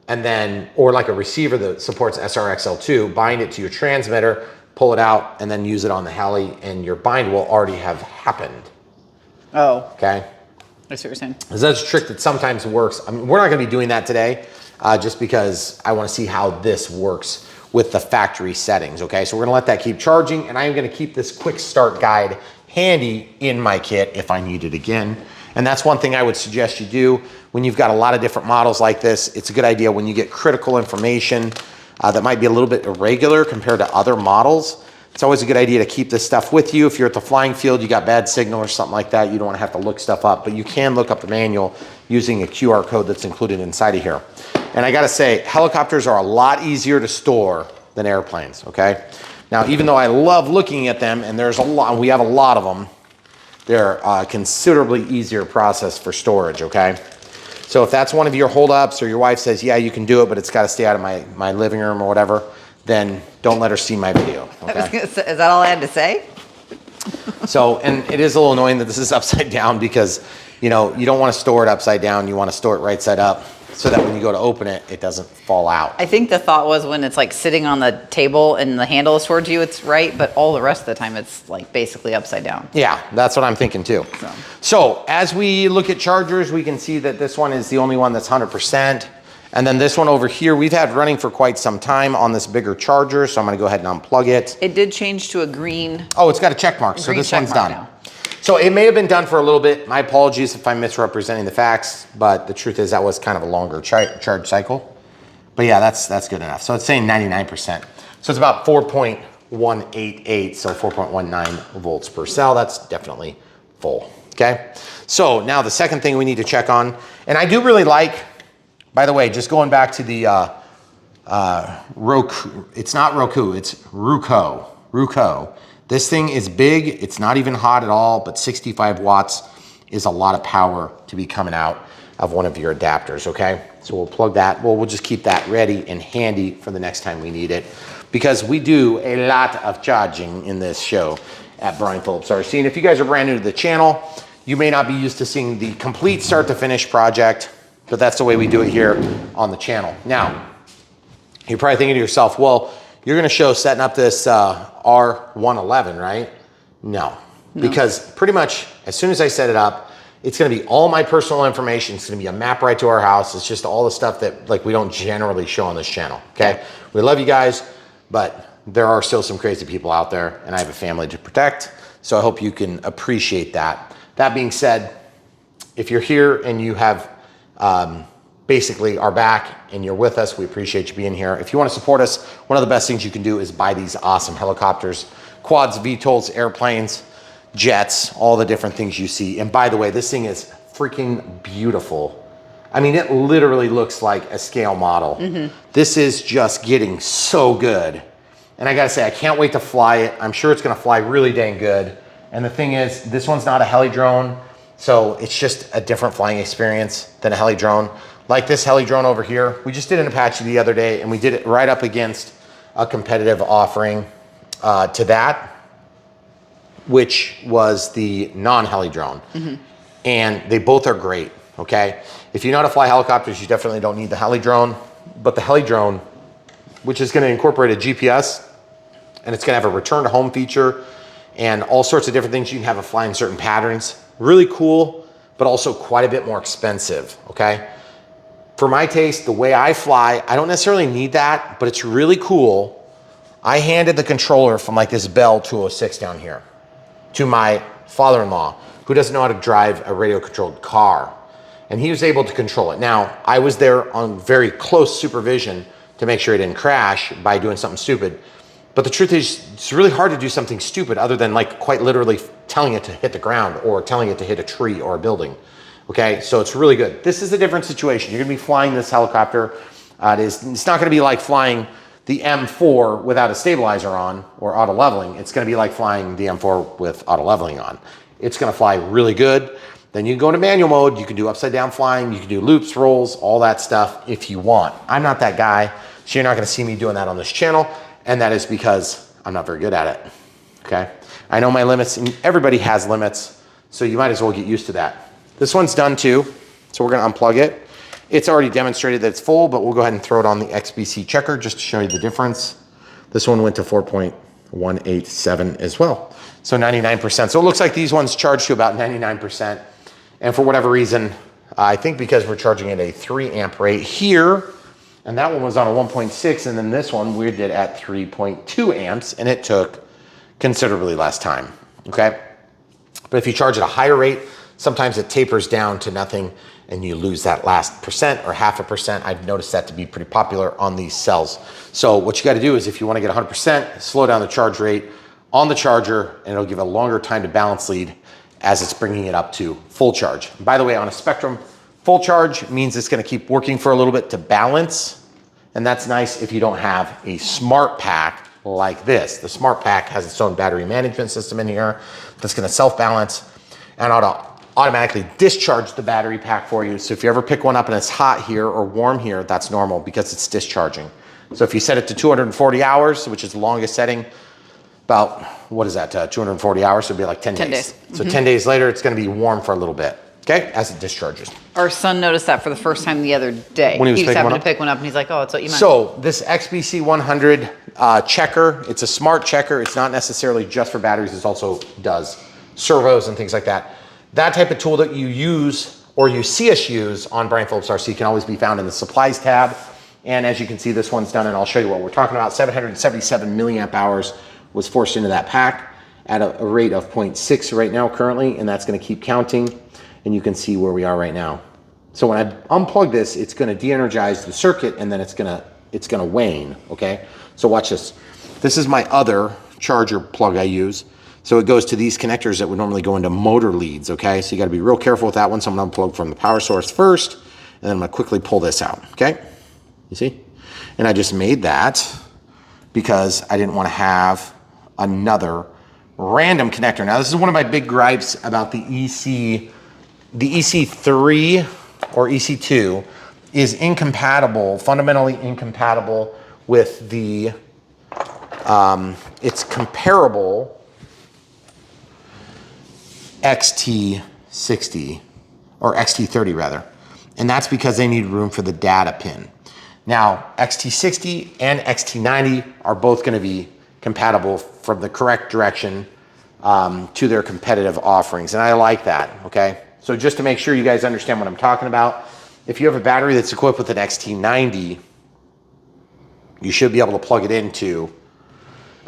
and then, or like a receiver that supports SRXL2, bind it to your transmitter, pull it out, and then use it on the heli, and your bind will already have happened. Oh. Okay? I see what you're saying. That's a trick that sometimes works. I mean, we're not gonna be doing that today, just because I wanna see how this works with the factory settings, okay? So we're gonna let that keep charging, and I am gonna keep this quick start guide handy in my kit if I need it again. And that's one thing I would suggest you do when you've got a lot of different models like this. It's a good idea when you get critical information that might be a little bit irregular compared to other models. It's always a good idea to keep this stuff with you. If you're at the flying field, you got bad signal or something like that, you don't want to have to look stuff up, but you can look up the manual using a QR code that's included inside of here. And I gotta say, helicopters are a lot easier to store than airplanes, okay? Now, even though I love looking at them, and there's a lot, we have a lot of them, they're a considerably easier process for storage, okay? So if that's one of your holdups, or your wife says, yeah, you can do it, but it's gotta stay out of my living room or whatever, then don't let her see my video, okay? I was gonna say, is that all I had to say? So, and it is a little annoying that this is upside down because, you know, you don't want to store it upside down. You want to store it right side up so that when you go to open it, it doesn't fall out. I think the thought was when it's like sitting on the table and the handle is towards you, it's right, but all the rest of the time it's like basically upside down. Yeah, that's what I'm thinking too. So as we look at chargers, we can see that this one is the only one that's 100%. And then this one over here, we've had running for quite some time on this bigger charger. So I'm gonna go ahead and unplug it. It did change to a green. Oh, it's got a check mark. So this one's done. Now. So it may have been done for a little bit. My apologies if I'm misrepresenting the facts, but the truth is that was kind of a longer charge cycle. But yeah, that's good enough. So it's saying 99%. So it's about 4.188, so 4.19 volts per cell. That's definitely full, okay? So now the second thing we need to check on, and I do really like, by the way, just going back to the Roku, it's not Roku, it's Ruco. This thing is big, it's not even hot at all, but 65 watts is a lot of power to be coming out of one of your adapters, okay? So we'll plug that, we'll just keep that ready and handy for the next time we need it, because we do a lot of charging in this show at Brian Phillips RC. And if you guys are brand new to the channel, you may not be used to seeing the complete start to finish project, but that's the way we do it here on the channel. Now, you're probably thinking to yourself, well, you're gonna show setting up this R111, right? No, because pretty much as soon as I set it up, it's gonna be all my personal information. It's gonna be a map right to our house. It's just all the stuff that like we don't generally show on this channel, okay? We love you guys, but there are still some crazy people out there and I have a family to protect. So I hope you can appreciate that. That being said, if you're here and you have basically are back and you're with us, we appreciate you being here. If you want to support us, one of the best things you can do is buy these awesome helicopters. quads, VTOLs, airplanes, jets, all the different things you see. And by the way, this thing is freaking beautiful. I mean, it literally looks like a scale model. This is just getting so good. And I gotta say, I can't wait to fly it. I'm sure it's gonna fly really dang good. And the thing is, this one's not a heli drone, so it's just a different flying experience than a heli drone. Like this heli drone over here, we just did an Apache the other day, and we did it right up against a competitive offering to that, which was the non-heli drone. And they both are great, okay? If you know how to fly helicopters, you definitely don't need the heli drone, but the heli drone, which is gonna incorporate a GPS, and it's gonna have a return to home feature and all sorts of different things. You can have it fly in certain patterns. Really cool, but also quite a bit more expensive, okay? For my taste, the way I fly, I don't necessarily need that, but it's really cool. I handed the controller from like this Bell 206 down here to my father-in-law, who doesn't know how to drive a radio-controlled car. And he was able to control it. Now, I was there on very close supervision to make sure it didn't crash by doing something stupid. But the truth is, it's really hard to do something stupid other than like quite literally telling it to hit the ground or telling it to hit a tree or a building. Okay, so it's really good. This is a different situation. You're gonna be flying this helicopter. It's not gonna be like flying the M4 without a stabilizer on or auto leveling. It's gonna be like flying the M4 with auto leveling on. It's gonna fly really good. Then you can go into manual mode. You can do upside down flying. You can do loops, rolls, all that stuff if you want. I'm not that guy, so you're not gonna see me doing that on this channel. And that is because I'm not very good at it, okay? I know my limits, and everybody has limits, so you might as well get used to that. This one's done too, so we're gonna unplug it. It's already demonstrated that it's full, but we'll go ahead and throw it on the XBC checker just to show you the difference. This one went to 4.187 as well, so 99%. So it looks like these ones charge to about 99%. And for whatever reason, I think because we're charging at a 3 amp rate here, and that one was on a 1.6, and then this one we did at 3.2 amps, and it took considerably less time, okay? But if you charge at a higher rate, sometimes it tapers down to nothing, and you lose that last percent or 0.5%. I've noticed that to be pretty popular on these cells. So what you gotta do is if you wanna get 100%, slow down the charge rate on the charger, and it'll give a longer time to balance lead as it's bringing it up to full charge. And by the way, on a Spectrum, full charge means it's gonna keep working for a little bit to balance, and that's nice if you don't have a smart pack like this. The smart pack has its own battery management system in here that's gonna self-balance and automatically discharge the battery pack for you. So if you ever pick one up and it's hot here or warm here, that's normal because it's discharging. So if you set it to 240 hours, which is the longest setting, about, what is that, 240 hours, so it'd be like 10 days. So 10 days later, it's gonna be warm for a little bit. Okay, as it discharges. Our son noticed that for the first time the other day. When he was happened to pick one up, and he's like, "Oh, it's what you meant." So this XBC 100 checker, it's a smart checker. It's not necessarily just for batteries. It also does servos and things like that. That type of tool that you use or you see us use on Brian Phillips RC can always be found in the supplies tab. And as you can see, this one's done, and I'll show you what we're talking about. 777 milliamp hours was forced into that pack at a rate of 0.6 right now currently, and that's gonna keep counting. And you can see where we are right now. So when I unplug this, it's gonna de-energize the circuit, and then it's gonna wane, okay? So watch this. This is my other charger plug I use. So it goes to these connectors that would normally go into motor leads, okay? So you gotta be real careful with that one. So I'm gonna unplug from the power source first, and then I'm gonna quickly pull this out, okay? You see? And I just made that because I didn't wanna have another random connector. Now this is one of my big gripes about the EC3 or EC2 is incompatible, fundamentally incompatible with the, it's comparable XT60 or XT30 rather. And that's because they need room for the data pin. Now, XT60 and XT90 are both gonna be compatible from the correct direction to their competitive offerings. And I like that, okay? So just to make sure you guys understand what I'm talking about, if you have a battery that's equipped with an XT90, you should be able to plug it into,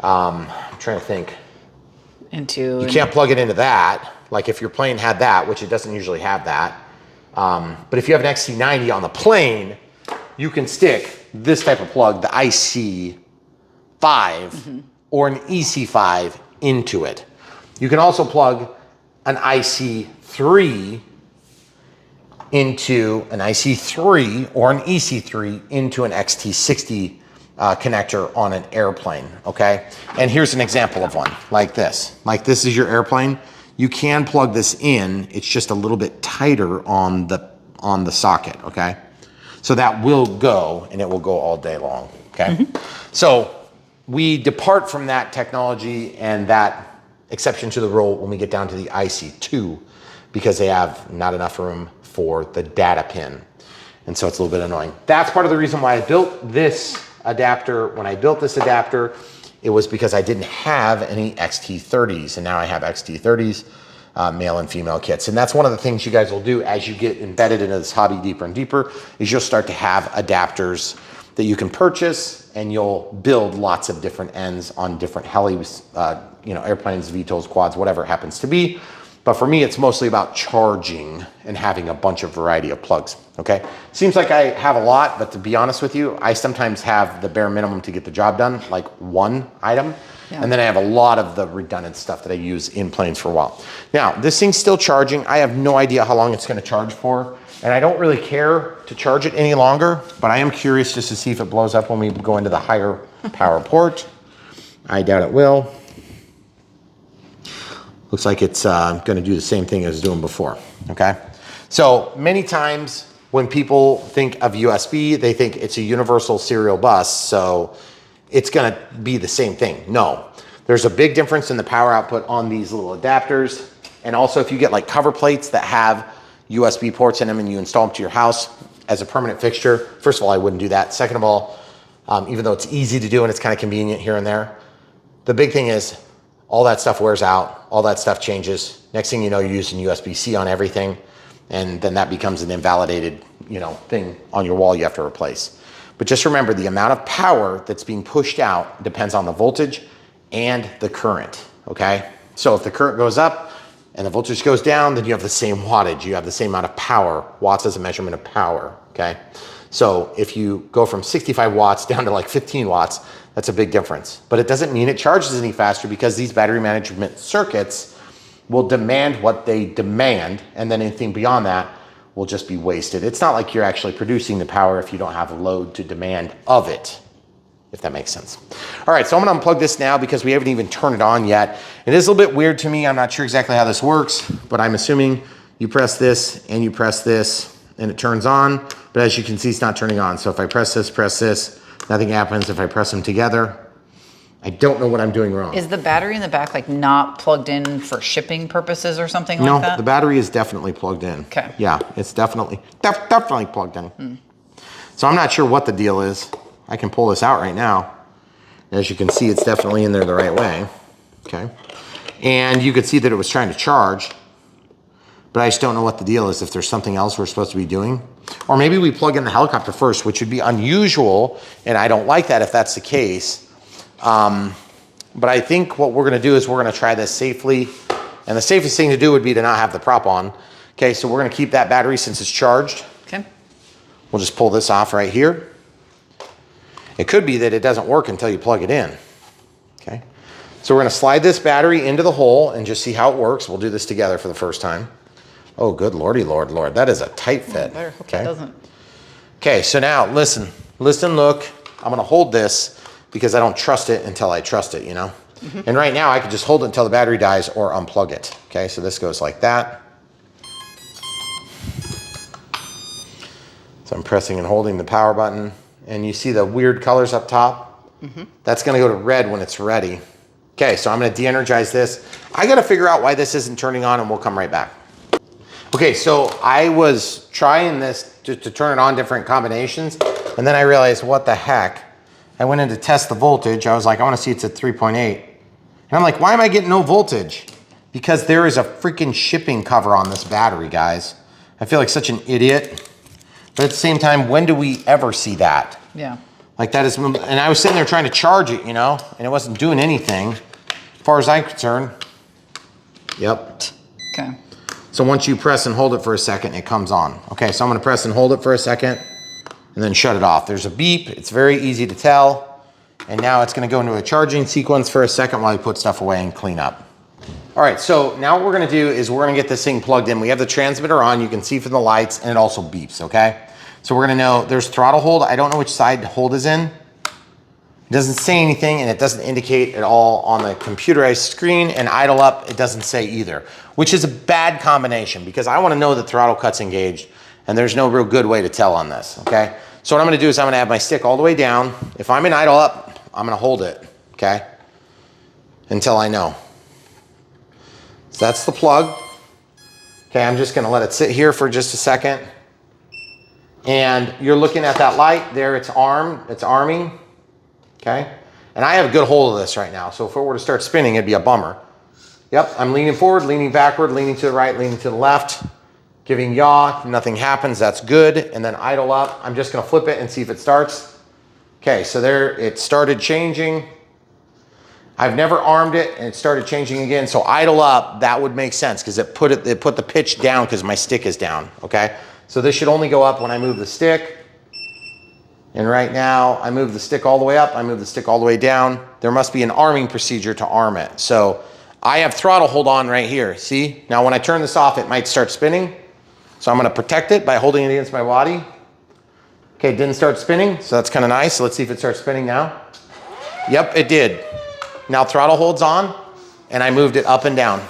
I'm trying to think. You can't plug it into that. Like if your plane had that, which it doesn't usually have that. But if you have an XT90 on the plane, you can stick this type of plug, the IC5 or an EC5 into it. You can also plug an IC3 into an IC3 or an EC3 into an XT60 connector on an airplane, okay? And here's an example of one, like this. Like this is your airplane. You can plug this in, it's just a little bit tighter on the socket, okay? So that will go, and it will go all day long, okay? So we depart from that technology and that exception to the rule when we get down to the IC2 because they have not enough room for the data pin. And so it's a little bit annoying. That's part of the reason why I built this adapter. When I built this adapter, it was because I didn't have any XT30s, and now I have XT30s, male and female kits. And that's one of the things you guys will do as you get embedded into this hobby deeper and deeper, is you'll start to have adapters that you can purchase, and you'll build lots of different ends on different helis, airplanes, VTOLs, quads, whatever it happens to be. But for me, it's mostly about charging and having a bunch of variety of plugs, okay? Seems like I have a lot, but to be honest with you, I sometimes have the bare minimum to get the job done, like one item. Yeah. And then I have a lot of the redundant stuff that I use in planes for a while. Now, this thing's still charging. I have no idea how long it's gonna charge for, and I don't really care to charge it any longer, but I am curious just to see if it blows up when we go into the higher power port. I doubt it will. Looks like it's gonna do the same thing as doing before, okay? So many times when people think of USB, they think it's a universal serial bus, so it's gonna be the same thing. No, there's a big difference in the power output on these little adapters. And also if you get like cover plates that have USB ports in them and you install them to your house as a permanent fixture, first of all, I wouldn't do that. Second of all, even though it's easy to do and it's kind of convenient here and there, the big thing is all that stuff wears out, all that stuff changes. Next thing you know, you're using USB-C on everything, and then that becomes an invalidated, thing on your wall you have to replace. But just remember, the amount of power that's being pushed out depends on the voltage and the current, okay? So if the current goes up and the voltage goes down, then you have the same wattage, you have the same amount of power. Watts is a measurement of power, okay? So if you go from 65 watts down to like 15 watts, that's a big difference. But it doesn't mean it charges any faster, because these battery management circuits will demand what they demand, and then anything beyond that will just be wasted. It's not like you're actually producing the power if you don't have a load to demand of it, if that makes sense. All right, so I'm gonna unplug this now because we haven't even turned it on yet. It is a little bit weird to me. I'm not sure exactly how this works, but I'm assuming you press this and you press this and it turns on. But as you can see, it's not turning on. So if I press this, nothing happens. If I press them together, I don't know what I'm doing wrong. Is the battery in the back like not plugged in for shipping purposes or something like that? No, the battery is definitely plugged in. Okay. Yeah, it's definitely plugged in. So I'm not sure what the deal is. I can pull this out right now. As you can see, it's definitely in there the right way. Okay. And you could see that it was trying to charge, but I just don't know what the deal is, if there's something else we're supposed to be doing. Or maybe we plug in the helicopter first, which would be unusual, and I don't like that if that's the case. But I think what we're gonna do is we're gonna try this safely, and the safest thing to do would be to not have the prop on. Okay, so we're gonna keep that battery since it's charged. Okay. We'll just pull this off right here. It could be that it doesn't work until you plug it in. Okay, so we're gonna slide this battery into the hole and just see how it works. We'll do this together for the first time. Oh, good lordy, Lord. That is a tight fit. Better hope it doesn't. Okay, so now listen, look. I'm gonna hold this because I don't trust it until I trust it, And right now I could just hold it until the battery dies or unplug it. Okay, so this goes like that. So I'm pressing and holding the power button, and you see the weird colors up top? That's gonna go to red when it's ready. Okay, so I'm gonna de-energize this. I gotta figure out why this isn't turning on, and we'll come right back. Okay, so I was trying this to turn it on different combinations, and then I realized, what the heck? I went in to test the voltage. I was like, I wanna see it's at 3.8. And I'm like, why am I getting no voltage? Because there is a freaking shipping cover on this battery, guys. I feel like such an idiot. But at the same time, when do we ever see that? Yeah. Like that is, and I was sitting there trying to charge it, and it wasn't doing anything. As far as I'm concerned. Yep. Okay. So once you press and hold it for a second, it comes on. Okay, so I'm gonna press and hold it for a second and then shut it off. There's a beep, it's very easy to tell. And now it's gonna go into a charging sequence for a second while you put stuff away and clean up. All right, so now what we're gonna do is we're gonna get this thing plugged in. We have the transmitter on, you can see from the lights, and it also beeps, okay? So we're gonna know there's throttle hold. I don't know which side hold is in. It doesn't say anything, and it doesn't indicate at all on the computerized screen, and idle up, it doesn't say either, which is a bad combination because I wanna know the throttle cut's engaged, and there's no real good way to tell on this, okay? So what I'm gonna do is I'm gonna have my stick all the way down. If I'm in idle up, I'm gonna hold it, okay? Until I know. So that's the plug. Okay, I'm just gonna let it sit here for just a second. And you're looking at that light there, it's arming, okay? And I have a good hold of this right now, so if it were to start spinning, it'd be a bummer. Yep, I'm leaning forward, leaning backward, leaning to the right, leaning to the left, giving yaw, nothing happens, that's good. And then idle up, I'm just gonna flip it and see if it starts. Okay, so there, it started changing. I've never armed it and it started changing again. So idle up, that would make sense because it put the pitch down because my stick is down, okay? So this should only go up when I move the stick. And right now I move the stick all the way up, I move the stick all the way down. There must be an arming procedure to arm it. So I have throttle hold on right here, see? Now when I turn this off, it might start spinning. So I'm gonna protect it by holding it against my body. Okay, it didn't start spinning, so that's kind of nice. So let's see if it starts spinning now. Yep, it did. Now throttle holds on, and I moved it up and down.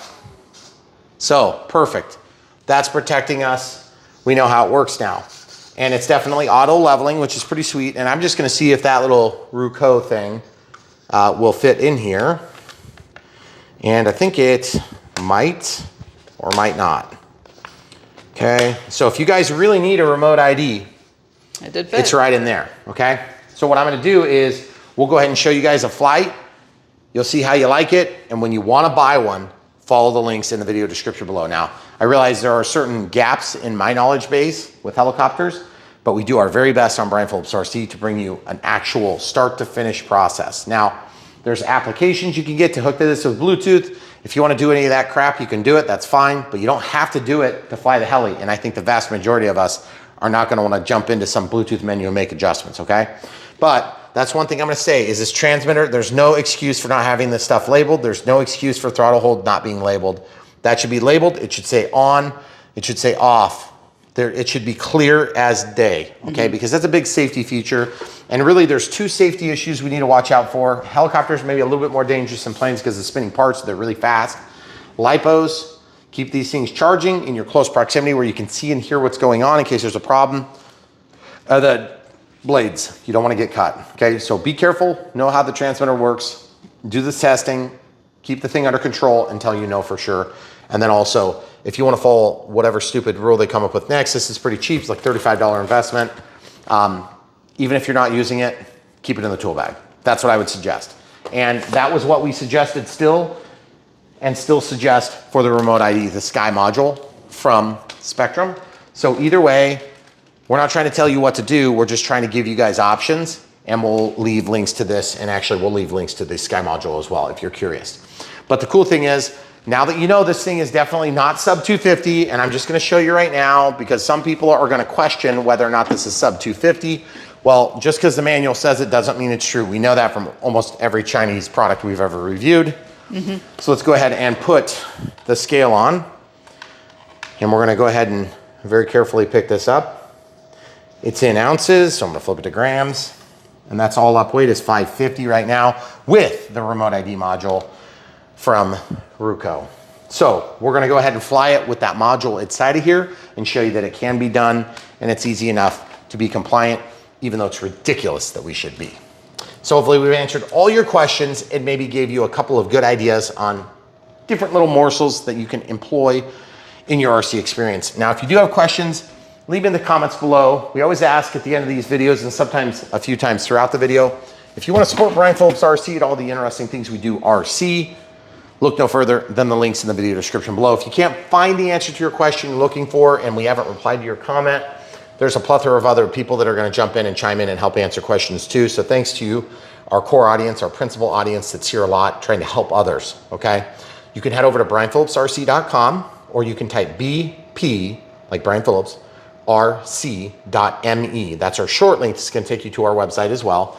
So, perfect. That's protecting us. We know how it works now. And it's definitely auto leveling, which is pretty sweet. And I'm just gonna see if that little Ruco thing will fit in here. And I think it might or might not. Okay, so if you guys really need a remote ID, it did fit. It's right in there, okay? So what I'm gonna do is, we'll go ahead and show you guys a flight. You'll see how you like it, and when you wanna buy one, follow the links in the video description below. Now, I realize there are certain gaps in my knowledge base with helicopters, but we do our very best on Brian Phillips RC to bring you an actual start to finish process. Now, there's applications you can get to hook to this with Bluetooth. If you wanna do any of that crap, you can do it, that's fine, but you don't have to do it to fly the heli, and I think the vast majority of us are not gonna wanna jump into some Bluetooth menu and make adjustments, okay? But that's one thing I'm gonna say is this transmitter, there's no excuse for not having this stuff labeled. There's no excuse for throttle hold not being labeled. That should be labeled. It should say on, it should say off. It should be clear as day, okay? Because that's a big safety feature. And really there's two safety issues we need to watch out for. Helicopters may be a little bit more dangerous than planes because the spinning parts, they're really fast. LiPos, keep these things charging in your close proximity where you can see and hear what's going on in case there's a problem. The blades, you don't want to get cut, okay? So be careful, know how the transmitter works, do the testing, keep the thing under control until you know for sure. And then also, if you want to follow whatever stupid rule they come up with next, this is pretty cheap, it's like $35 investment. Even if you're not using it, keep it in the tool bag. That's what I would suggest. And that was what we suggested still suggest for the remote ID, the Sky module from Spectrum. So either way, we're not trying to tell you what to do, we're just trying to give you guys options, and we'll leave links to this, and actually we'll leave links to the Sky module as well if you're curious. But the cool thing is, now that you know this thing is definitely not sub 250, and I'm just gonna show you right now, because some people are gonna question whether or not this is sub 250. Well, just because the manual says it doesn't mean it's true. We know that from almost every Chinese product we've ever reviewed. So let's go ahead and put the scale on, and we're gonna go ahead and very carefully pick this up. It's in ounces, so I'm gonna flip it to grams. And that's all up weight is 550 right now with the remote ID module from Ruco. So we're gonna go ahead and fly it with that module inside of here and show you that it can be done and it's easy enough to be compliant, even though it's ridiculous that we should be. So hopefully we've answered all your questions and maybe gave you a couple of good ideas on different little morsels that you can employ in your RC experience. Now, if you do have questions, leave in the comments below. We always ask at the end of these videos and sometimes a few times throughout the video, if you want to support Brian Phillips RC and all the interesting things we do RC, look no further than the links in the video description below. If you can't find the answer to your question you're looking for and we haven't replied to your comment, there's a plethora of other people that are going to jump in and chime in and help answer questions too. So thanks to you, our core audience, our principal audience that's here a lot, trying to help others, okay? You can head over to brianphillipsrc.com or you can type BP, like Brian Phillips, rc.me. That's our short link. This is going to take you to our website as well.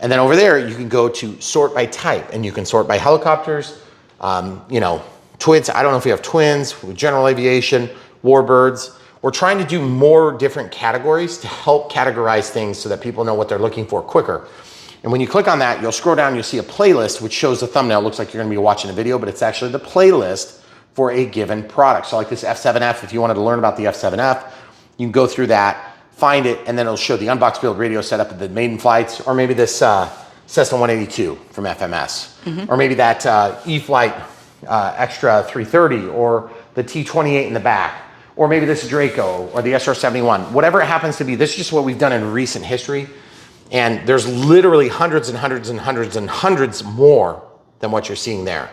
And then over there, you can go to sort by type, and you can sort by helicopters, you know, twins. I don't know if you have twins, general aviation, warbirds. We're trying to do more different categories to help categorize things so that people know what they're looking for quicker. And when you click on that, you'll scroll down, you'll see a playlist, which shows the thumbnail. It looks like you're gonna be watching a video, but it's actually the playlist for a given product. So like this F7F, if you wanted to learn about the F7F, you can go through that, find it, and then it'll show the Unbox build radio setup of the Maiden flights, or maybe this Cessna 182 from FMS, or maybe that E-Flight Extra 330, or the T28 in the back, or maybe this Draco, or the SR-71, whatever it happens to be. This is just what we've done in recent history. And there's literally hundreds and hundreds and hundreds and hundreds more than what you're seeing there.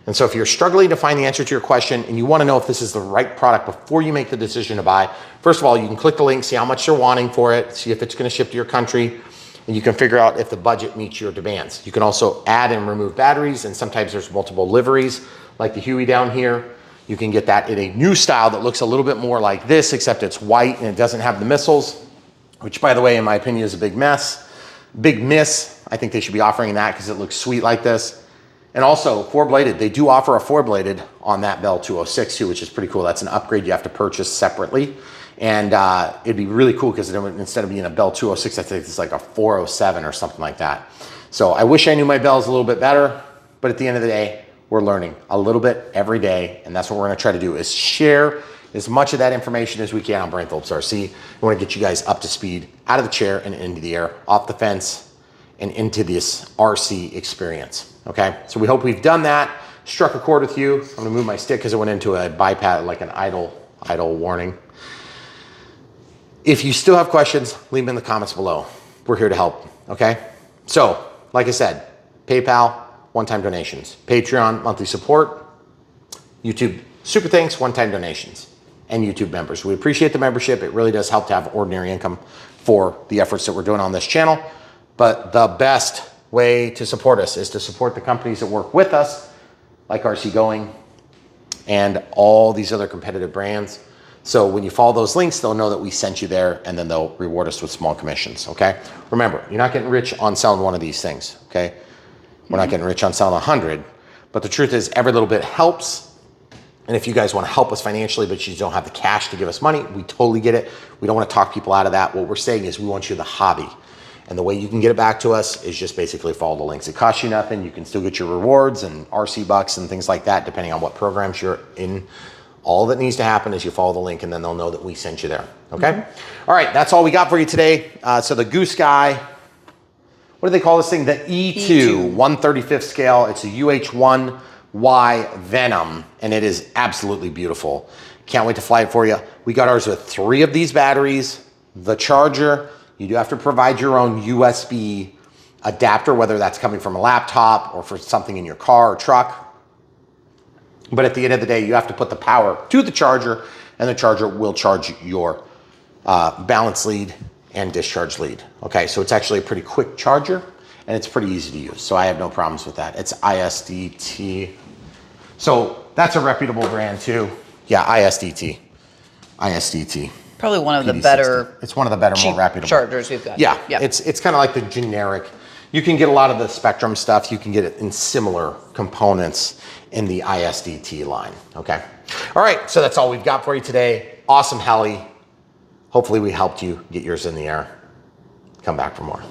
And so if you're struggling to find the answer to your question and you want to know if this is the right product before you make the decision to buy, first of all, you can click the link, see how much you're wanting for it, see if it's going to ship to your country, and you can figure out if the budget meets your demands. You can also add and remove batteries, and sometimes there's multiple liveries, like the Huey down here. You can get that in a new style that looks a little bit more like this, except it's white and it doesn't have the missiles, which, by the way, in my opinion, is a big mess. Big miss. I think they should be offering that because it looks sweet like this. And also, four-bladed. They do offer a four-bladed on that Bell 206 too, which is pretty cool. That's an upgrade you have to purchase separately. And it'd be really cool because instead of being a Bell 206, I think it's like a 407 or something like that. So I wish I knew my bells a little bit better, but at the end of the day, we're learning a little bit every day. And that's what we're gonna try to do, is share as much of that information as we can on Brian Phillips RC. We wanna get you guys up to speed, out of the chair and into the air, off the fence, and into this RC experience, okay? So we hope we've done that, struck a chord with you. I'm gonna move my stick because it went into a bypass, like an idle warning. If you still have questions, leave them in the comments below. We're here to help, okay? So, like I said, PayPal, one-time donations. Patreon, monthly support. YouTube, super thanks, one-time donations. And YouTube members. We appreciate the membership. It really does help to have ordinary income for the efforts that we're doing on this channel. But the best way to support us is to support the companies that work with us, like RC Going and all these other competitive brands. So when you follow those links, they'll know that we sent you there, and then they'll reward us with small commissions, okay? Remember, you're not getting rich on selling one of these things, okay? We're not getting rich on selling 100, but the truth is every little bit helps. And if you guys want to help us financially, but you don't have the cash to give us money, we totally get it. We don't want to talk people out of that. What we're saying is we want you the hobby. And the way you can get it back to us is just basically follow the links. It costs you nothing. You can still get your rewards and RC bucks and things like that, depending on what programs you're in. All that needs to happen is you follow the link, and then they'll know that we sent you there, okay? All right, that's all we got for you today. So the Goosky, what do they call this thing? The E2, 1/35th scale. It's a UH-1Y Venom, and it is absolutely beautiful. Can't wait to fly it for you. We got ours with 3 of these batteries, the charger. You do have to provide your own USB adapter, whether that's coming from a laptop or for something in your car or truck. But at the end of the day, you have to put the power to the charger, and the charger will charge your balance lead and discharge lead. Okay, so it's actually a pretty quick charger, and it's pretty easy to use. So I have no problems with that. It's ISDT. So that's a reputable brand too. Yeah, ISDT. ISDT. Probably one of PD60. the better. It's one of the better, more reputable chargers we've got. Yeah, it's kind of like the generic. You can get a lot of the Spectrum stuff. You can get it in similar components in the ISDT line. Okay. All right. So that's all we've got for you today. Awesome Heli. Hopefully we helped you get yours in the air. Come back for more.